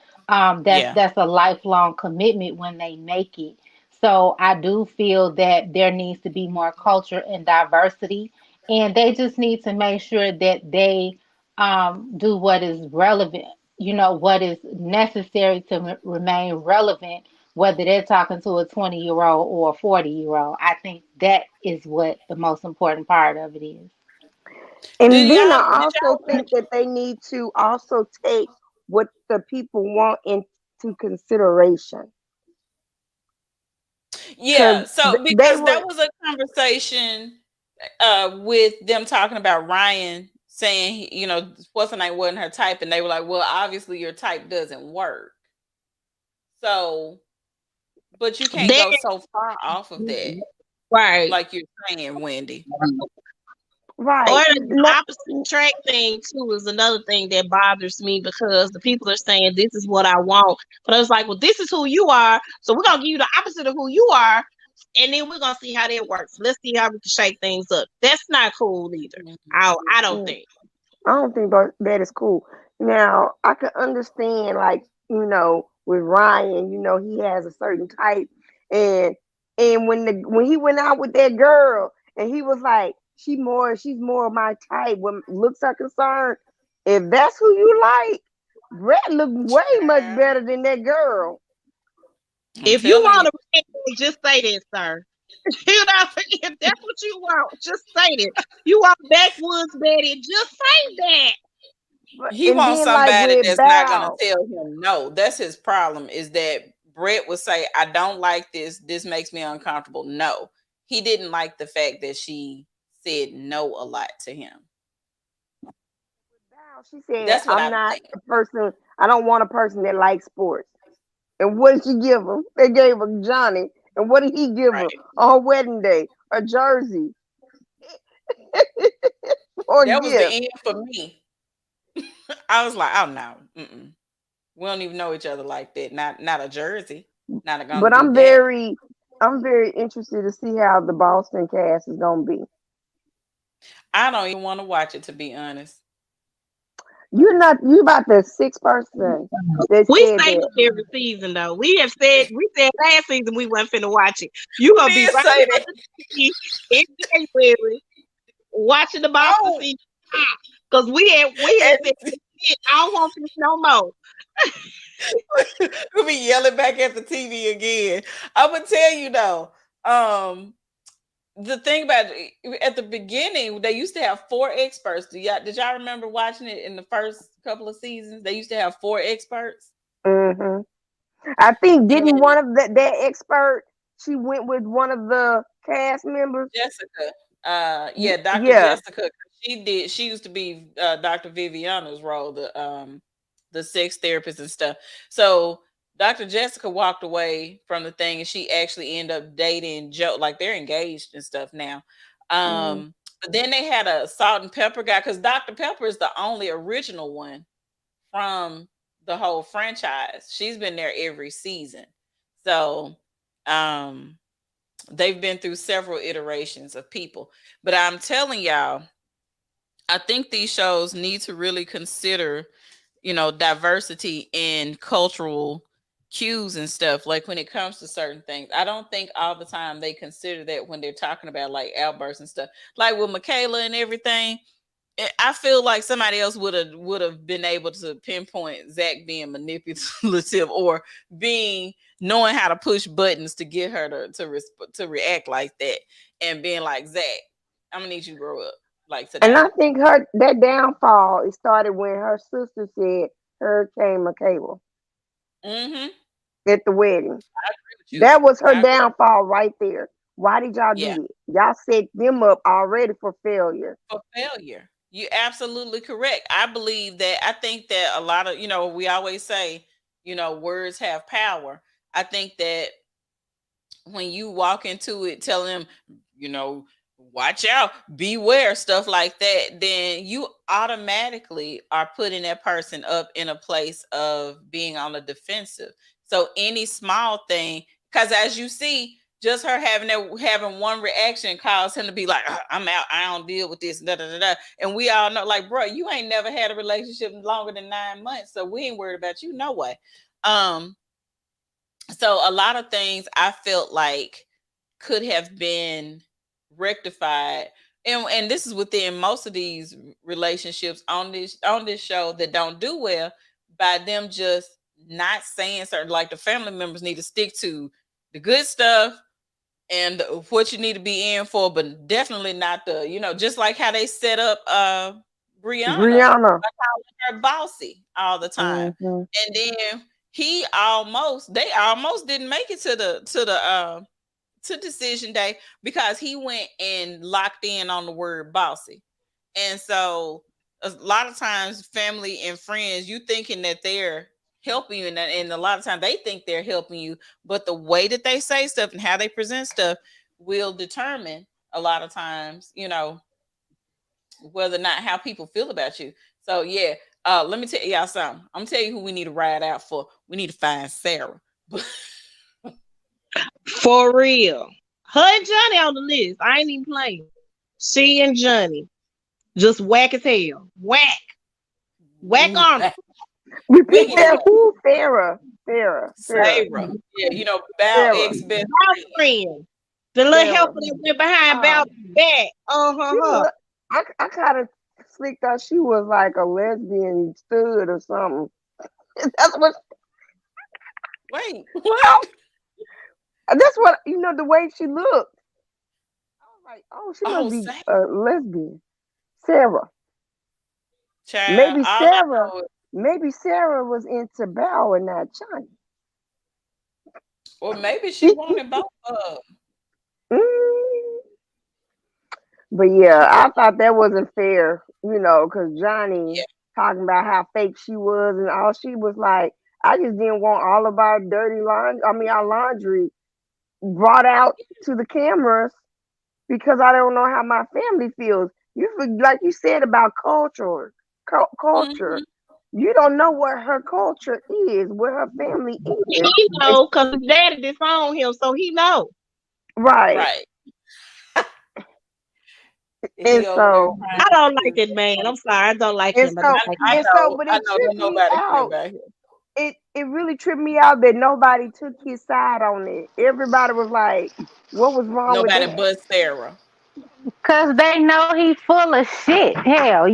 Yeah. That's a lifelong commitment when they make it. So I do feel that there needs to be more culture and diversity, and they just need to make sure that they do what is relevant, what is necessary to remain relevant, whether they're talking to a 20-year-old or a 40-year-old. I think that is what the most important part of it is. And Did then y'all? I Did also y'all? think that they need to also take what the people want into consideration. Because Yeah. So they because were, that was a conversation with them talking about Ryan saying what's her name wasn't her type, and they were like, well, obviously your type doesn't work. So, but you can't That go so far off of that, right. like you're saying, Wendy. Or right. the opposite track thing too is another thing that bothers me because the people are saying this is what I want, but I was like, well, this is who you are, so we're gonna give you the opposite of who you are, and then we're gonna see how that works. Let's see how we can shake things up. That's not cool either. Mhm. I don't Mm, think. I don't think that is cool. Now, I can understand, like, with Ryan, he has a certain type, and when he went out with that girl, and he was like, she's more of my type when looks are concerned. If that's who you like, Brett look way much Child, better than that girl. I'm If you telling you. want to, just say that, sir. You know, if that's what you want, just say it. You want backwoods Betty, just say that. But He and wants then like somebody with that's not gonna Bow, tell him no. That's his problem. Is that Brett would say, "I don't like this. This makes me uncomfortable." No, he didn't like the fact that she said no a lot to him. She said, That's what "I'm I not think. a person. I don't want a person that likes sports." And what did she give him? They gave her Johnny. And what did he give her Right. on her wedding day? A jersey or a That was the gift. end for me. I was like, "Oh no, we don't even know each other like that. Not a jersey. Not gonna But do that." I'm very interested to see how the Boston cast is gonna be. I don't even want to watch it, to be honest. You about the sixth person that We said say that. this every season though. We said last season we weren't finna watch it. You Who gonna be did right say on that? the TV in January watching the Boston Oh, season. Because we had said, and I don't want this no more. we'll be yelling back at the TV again. I'm gonna tell you though. The thing about at the beginning, they used to have four experts. Did y'all remember watching it in the first couple of seasons? They used to have four experts. Hmm. I think And didn't one of that expert, she went with one of the cast members. Jessica, yeah, Dr. Yeah. Jessica, she used to be Dr. Viviana's role, the sex therapist and stuff. So Dr. Jessica walked away from the thing and she actually ended up dating Joe, like they're engaged and stuff now. Mm, But then they had a salt and pepper guy because Dr. Pepper is the only original one from the whole franchise. She's been there every season. So um they've been through several iterations of people. But I'm telling y'all, I think these shows need to really consider, diversity in cultural cues and stuff. Like when it comes to certain things, I don't think all the time they consider that when they're talking about like outbursts and stuff. Like with Michaela and everything, I feel like somebody else would have been able to pinpoint Zach being manipulative or being knowing how to push buttons to get her to react like that and being like, Zach, I'm gonna need you to grow up like and I today. think that downfall it started when her sister said Hurricane Michaela Mm-hmm. at the wedding. I agree with you. That was her I agree. downfall right there. Why did y'all do Yeah, that? Y'all set them up already for failure. for failure. You're absolutely correct. I believe that. I think that a lot of, we always say, words have power. I think that when you walk into it telling them, you know, watch out, beware, stuff like that, then you automatically are putting that person up in a place of being on the defensive. So any small thing, because as you see, just her having one reaction caused him to be like, I'm out, I don't deal with this, da da da da. And we all know, like, bro, you ain't never had a relationship longer than 9 months, so we ain't worried about you, no way. So a lot of things I felt like could have been rectified, and this is within most of these relationships on this show that don't do well, by them just not saying certain, like the family members need to stick to the good stuff and what you need to be in for, but definitely not the, just like how they set up Brianna Brianna. by calling her bossy all the time. Mm-hmm. And then they almost didn't make it to decision day because he went and locked in on the word bossy. And so a lot of times family and friends, you thinking that they're helping you, and a lot of times they think they're helping you, but the way that they say stuff and how they present stuff will determine a lot of times, whether or not how people feel about you. So yeah, let me tell y'all something. I'm gonna tell you who we need to ride out for. We need to find Sarah. For real. Her and Johnny on the list. I ain't even playing. She and Johnny. Just whack as hell. Whack. Whack on it. Repeat that. Who? Sarah. Sarah. Yeah, Val ex best friend. The little helper that went behind Val's back. I kind of slicked out she was like a lesbian stud or something. That's what. Wait, what? That's what, the way she looked. I was like, oh, she must be a lesbian. Sarah. Child, maybe Sarah was into Val and not Johnny. Or maybe she wanted both of them. But yeah, I thought that wasn't fair, because Johnny talking about how fake she was, and all she was like, I just didn't want all of our our laundry brought out to the cameras because I don't know how my family feels. Like you said about culture. Mm-hmm. You don't know what her culture is, what her family is. He know because his daddy disowned him, so he know. Right. And so I don't like it, man. I'm sorry, I don't like him. But it tripped me out. It really tripped me out that nobody took his side on it. Everybody was like, "What was wrong with that?" Nobody but Sarah. Cause they know he's full of shit. Hell,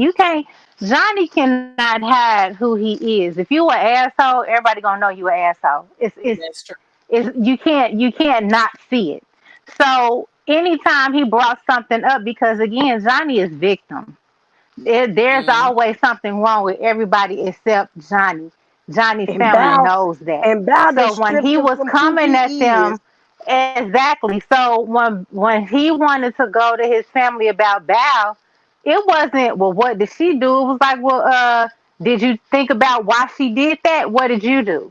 Johnny cannot hide who he is. If you an asshole, everybody gonna know you an asshole. That's true. You can't not see it. So anytime he brought something up, because again, Johnny is victim. There's always something wrong with everybody except Johnny. Johnny's family knows that. And so when he was coming at them, exactly. So when he wanted to go to his family about Val, it wasn't, well, what did she do? It was like, well, did you think about why she did that? What did you do?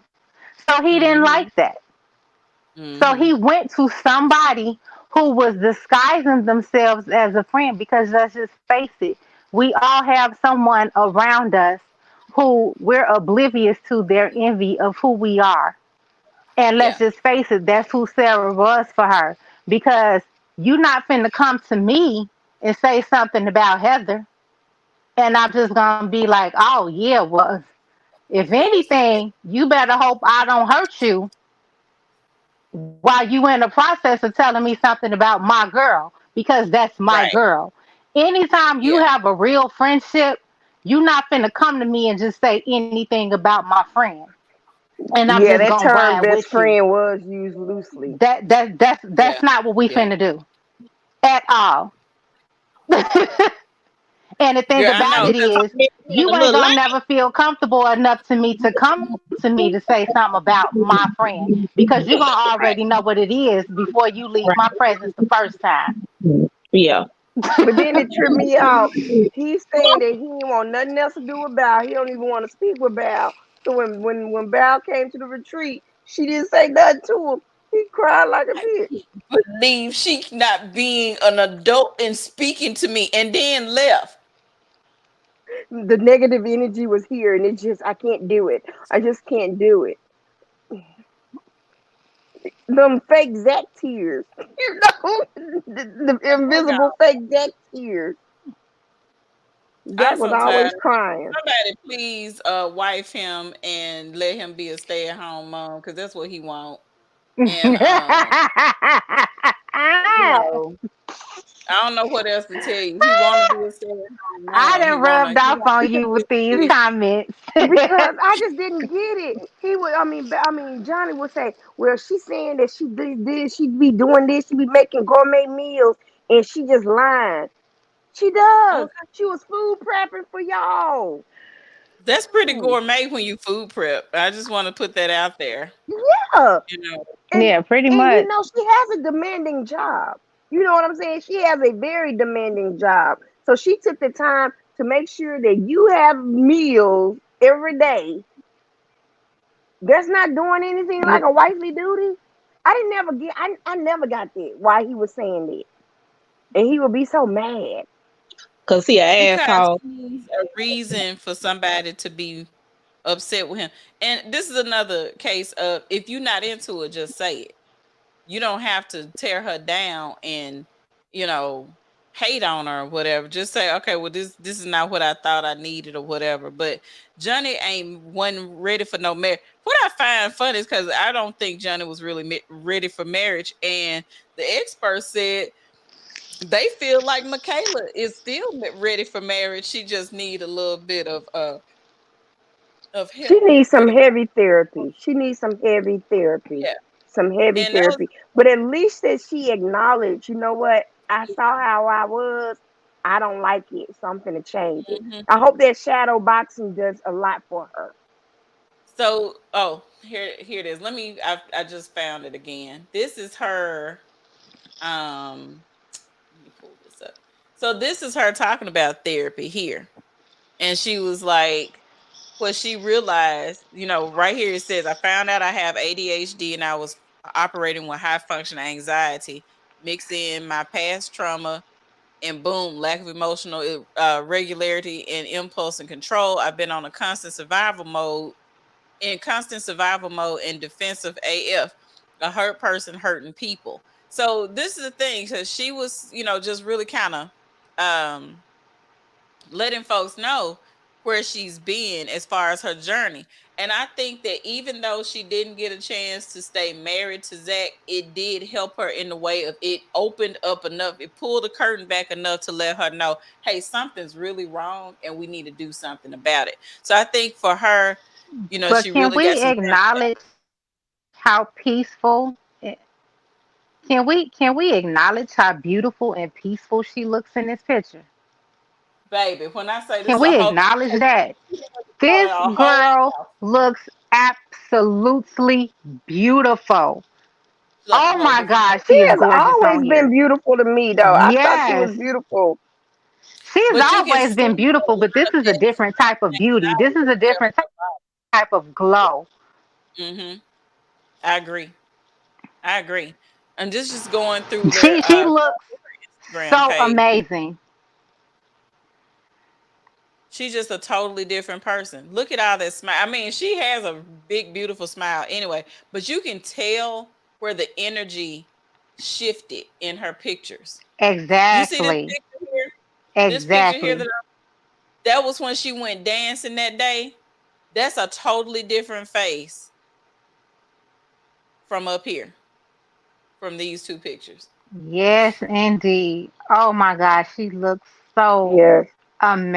So he didn't like that. So he went to somebody who was disguising themselves as a friend, because let's just face it, we all have someone around us who we're oblivious to their envy of who we are. And let's just face it, that's who Sarah was for her. Because you're not finna come to me and say something about Heather, and I'm just gonna be like, oh yeah, well, if anything, you better hope I don't hurt you while you in the process of telling me something about my girl, because that's my girl. Anytime you have a real friendship, you're not finna come to me and just say anything about my friend. And I'm just that gonna term ride best with friend you. was used loosely. That's not what we finna do at all. And the thing about it is, you ain't gonna never feel comfortable enough to come to me to say something about my friend, because you're gonna already know what it is before you leave my presence the first time. Yeah. But then it tripped me out. He's saying that he didn't want nothing else to do with Val. He don't even want to speak with Val. So when Val came to the retreat, she didn't say nothing to him. He cried like a I bitch. can't believe she not being an adult and speaking to me and then left. The negative energy was here, and I can't do it. I just can't do it. Them fake Zach tears, the That poor guy. invisible fake Zach tears. I'm Zach was so tired. always crying. Somebody please wife him and let him be a stay-at-home mom because that's what he want. And you know, I don't know what else to tell you. He want to be a stay-at-home I mom. done rubbed off on you with these comments. Because I just didn't get it. He would, Johnny would say, "Well, she's saying that she did this, she be doing this, she be making gourmet meals, and she just lying. She does. Okay. She was food prepping for y'all. That's pretty Hmm. gourmet when you food prep. I just want to put that out there. Yeah, You know. and Yeah, pretty and much. she has a demanding job. You know what I'm saying? She has a very demanding job. So she took the time to make sure that you have meals every day. That's not doing anything like a wifely duty. I never got that why he was saying that. And he would be so mad. Cause he an Because asshole. he needs a reason for somebody to be upset with him. And this is another case of if you're not into it, just say it. You don't have to tear her down and, you know, hate on her or whatever. Just say, okay, well, this is not what I thought I needed or whatever. But Johnny ain't wasn't ready for no marriage. What I find funny is because I don't think Johnny was really ready for marriage. And the expert said they feel like Michaela is still ready for marriage. She just need a little bit of She help needs for some the heavy therapy. She needs some heavy therapy. yeah. Some heavy And that was therapy. But at least that she acknowledged, you know what? I saw how I was. I don't like it. So I'm gonna change it. mhm. I hope that shadow boxing does a lot for her. So here it is. I just found it again. This is her let me pull this up. So this is her talking about therapy here. And she was like, what she realized, you know, right here it says, I found out I have ADHD and I was operating with high functional anxiety, mixed in my past trauma, and boom, lack of emotional regularity and impulse and control. I've been on a constant survival mode and defensive AF, a hurt person hurting people. So this is the thing, because she was, you know, just really kind of um letting folks know where she's been as far as her journey. And I think that even though she didn't get a chance to stay married to Zach, it did help her in the way of it opened up enough, it pulled the curtain back enough to let her know, hey, something's really wrong and we need to do something about it. So I think for her, you know, But she can really got we some acknowledge how peaceful? Can we acknowledge how beautiful and peaceful she looks in this picture? baby. When I say this Can is a we whole, acknowledge that this a whole girl house, looks absolutely beautiful? like a Oh whole my different God, person. She she is has gorgeous always on been here. beautiful to me though. I thought she was Yes, beautiful. she's But you can always see been a beautiful, but this lot of is a that different type of beauty. This is a different type of glow. Mm-hmm. I agree. I agree. And just going through She looks Instagram so page. amazing. She's just a totally different person. Look at all that smile. I mean, she has a big, beautiful smile anyway, but you can tell where the energy shifted in her pictures. You see this Exactly. picture here? This picture here Exactly. that was when she went dancing that day. That's a totally different face from up here, from these two pictures. Yes, indeed. Oh my gosh, she looks so Yes,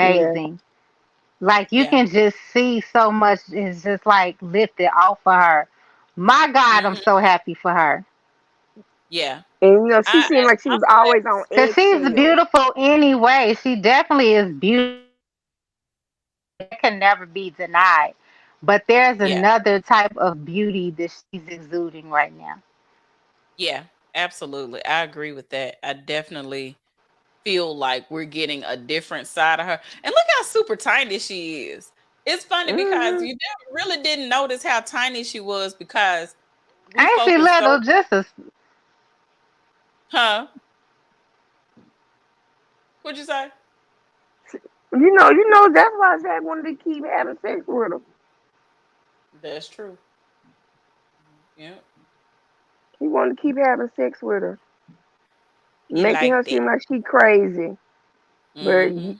yes. amazing. Like you Yeah. can just see so much is just like lifted off of her. My God, I'm Hmm. so happy for her. Yeah. And she seemed like she I'm was always glad. on Cause she's eggshells. beautiful anyway. She definitely is beautiful. It can never be denied. But there's Yeah. another type of beauty that she's exuding right now. Yeah. Absolutely. I agree with that. I definitely feel like we're getting a different side of her. And look how super tiny she is. It's funny because Hmm. really didn't notice how tiny she was because We Ain't she focus little? so, Just as huh? What'd you say? that's why Zach wanted to keep having sex with her. That's true. Yeah, He wanted to keep having sex with her, he making her liked it. seem like she crazy. But Mm-hmm.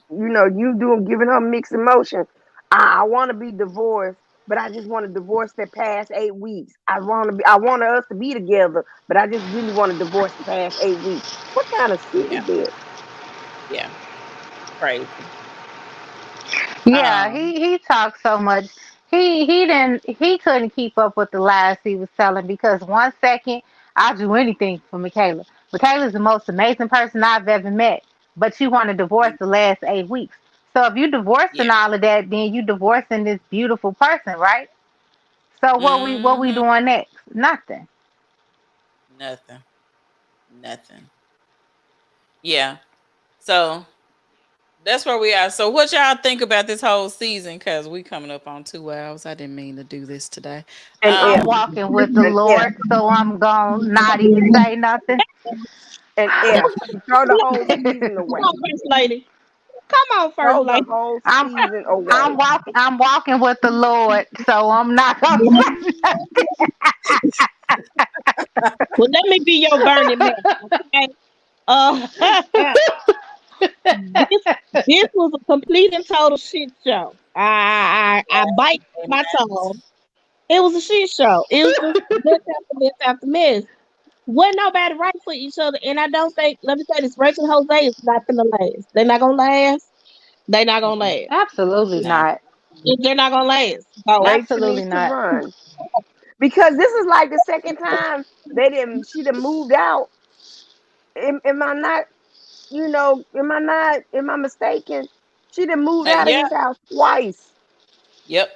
giving her mixed emotion. I want to be divorced, but I just want to divorce that past 8 weeks. I want us to be together, but I just really want to divorce the past 8 weeks. What kind of shit Yeah, is that? yeah, crazy. yeah, Um, he talked so much. He couldn't keep up with the lies he was telling because 1 second I'll do anything for Michaela. Michaela's the most amazing person I've ever met, but you want to divorce mm, the last 8 weeks. So if you yeah. divorcing all of that, then you divorcing this beautiful person, right? So what we Mm-hmm. doing next? Nothing. Nothing. Nothing. Yeah. So that's where we are. So what y'all think about this whole season? Cause we coming up on 2 hours. I didn't mean to do this today. An I'm F, Um, walking with the an F, Lord, so I'm gonna not even say nothing. an F. Throw the whole season Come away. on, first lady. Come on, first Throw the lady. whole I'm season away. I'm walking with the Lord, so I'm not gonna say Well, let me be your Bernie man. Okay. Uh, this this was a complete and total shit show. I bite my tongue. It was a shit show. It was just mess after mess after mess. Wasn't nobody right for each other, and I don't think. Let me say this: Rachel and Jose is not gonna last. They're not gonna last. They're not gonna mm-mm, last. absolutely no. not. They're not gonna last. So Rachel Absolutely needs to not. run because this is like the second time she done moved out. Am I not? Am I mistaken? She done moved out of Yeah. his house twice. Yep.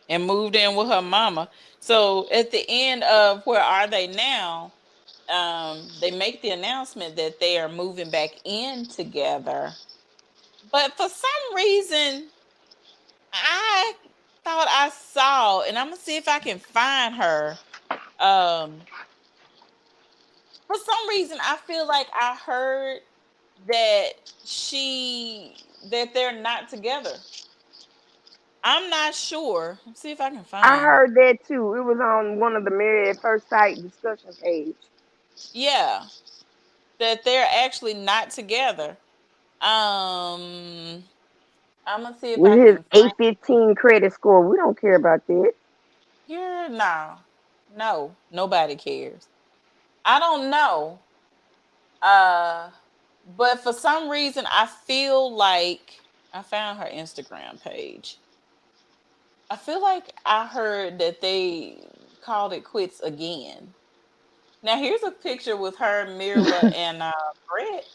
And moved in with her mama. So at the end of Where Are They Now? They make the announcement that they are moving back in together. But for some reason, I thought I saw, and I'm gonna see if I can find her. Um, for some reason, I feel like I heard that that they're not together. I'm not sure. Let's see if I can I find. heard that too. It was on one of the Married at First Sight discussion page Yeah, that they're actually not together. Um, I'm gonna see if with I his can find 815 credit score. We don't care about that. here. No, nobody cares. I don't know. Uh, but for some reason, I feel like I found her Instagram page. I feel like I heard that they called it quits again. Now here's a picture with her, Mirla, and Brett.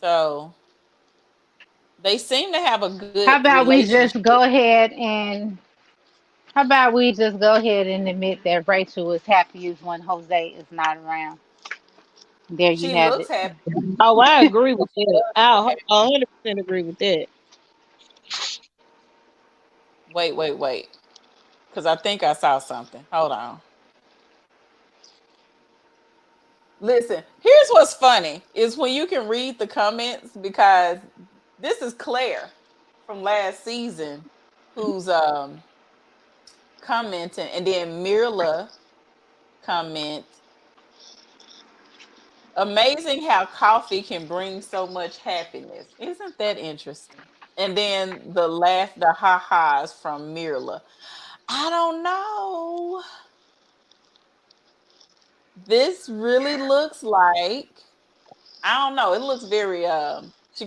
So they seem to have a How good about we just relationship. go ahead and how about we just go ahead and admit that Rachel is happiest when Jose is not around? There you She have looks it. happy. oh, I agree with She that. does I look happy. 100% agree with that. Wait. Because I think I saw something. Hold on. Listen, here's what's funny is when you can read the comments because this is Claire from last season who's commenting, and then Mirla comments, amazing how coffee can bring so much happiness. Isn't that interesting? And then the ha-has from Mirla. I don't know. This really looks like, I don't know. It looks very she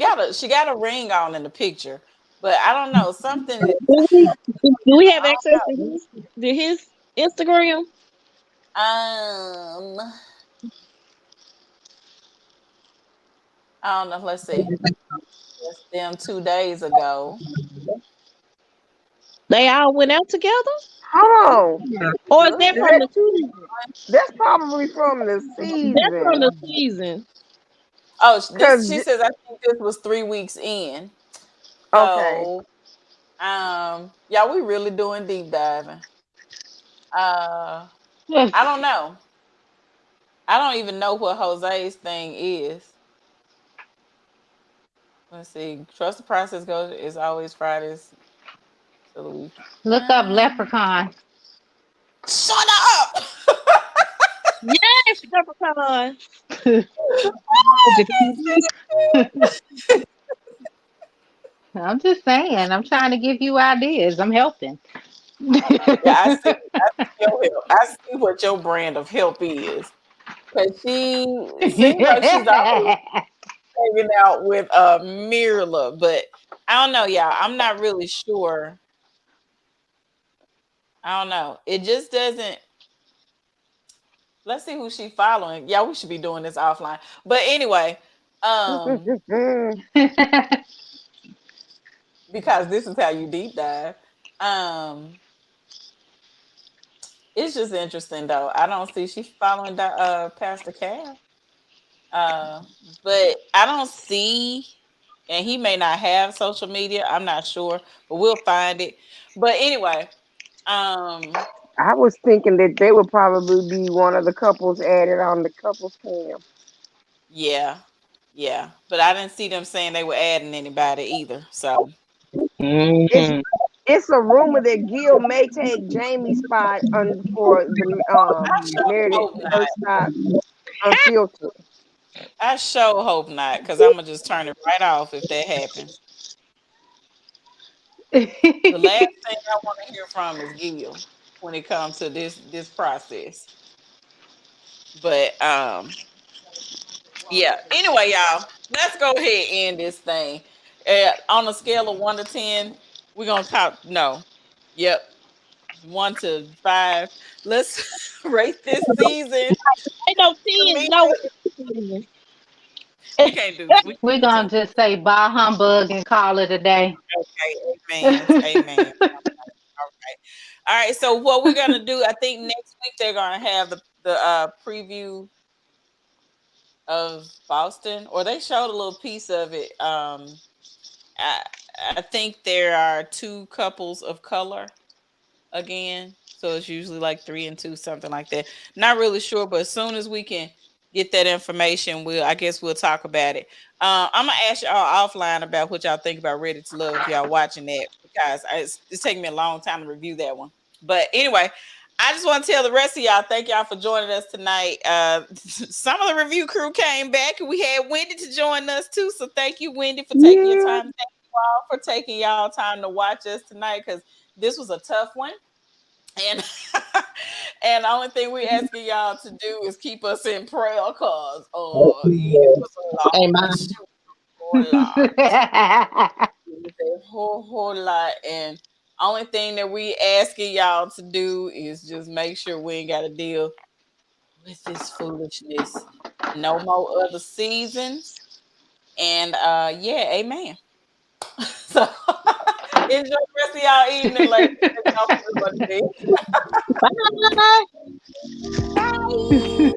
got a ring on in the picture, but I don't know something. Do we have I access to his Instagram? don't know. I don't know. Let's see. That's them 2 days ago. They all went out together, Hold on. or is Look, that Is from that the season? that's probably from the That's from season. the season. oh, Cause she says I think this was 3 weeks in. okay. So Yeah, we really doing deep diving. I don't know. I don't even know what Jose's thing is. Let's see. Trust the process goes is always Fridays to the week. Look up leprechaun. Shut up. Yes, leprechaun. I'm just saying. I'm trying to give you ideas. I'm helping. Yeah, I see what your brand of help is. Cause she seems like she's always hanging out with Mirla, but I don't know, y'all. I'm not really sure. I don't know. It just doesn't. Let's see who she following. Yeah, we should be doing this offline. But anyway, because this is how you deep dive. It's just interesting though. I don't see she's following Pastor Cal. But I don't see, and he may not have social media. I'm not sure, but we'll find it. But anyway, I was thinking that they would probably be one of the couples added on the couples cam. yeah, but I didn't see them saying they were adding anybody either. So It's a rumor that Gil may take Jamie's spot for the I sure Married at hope not. First Stop Unfiltered. I sure hope not, because I'm gonna just turn it right off if that happens. The last thing I want to hear from is Gil when it comes to this process. But yeah. Anyway, y'all, let's go ahead and end this thing. On a scale of 1 to 10, we're gonna talk. No, yep, 1 to 5. Let's rate this season. Ain't no tears, no. We can't do this. We're gonna just say bye humbug and call it a day. Okay, amen. All right. So what we're gonna do? I think next week they're gonna have the preview of Boston, or they showed a little piece of it. I think there are 2 couples of color again, so it's usually like 3 and 2, something like that. Not really sure, but as soon as we can get that information, I guess we'll talk about it. I'm gonna ask y'all offline about what y'all think about Ready to Love if y'all watching that, because it's taking me a long time to review that one. But anyway, I just want to tell the rest of y'all, thank y'all for joining us tonight. Some of the review crew came back, and we had Wendy to join us too. So thank you, Wendy, for taking your time. Thank you all for taking y'all time to watch us tonight, because this was a tough one. And and the only thing we're asking y'all to do is keep us in prayer, cause it was a whole lot. And only thing that we asking y'all to do is just make sure we ain't got to deal with this foolishness. No more other seasons. And yeah, amen. So enjoy the rest of y'all evening, ladies. Bye. Bye.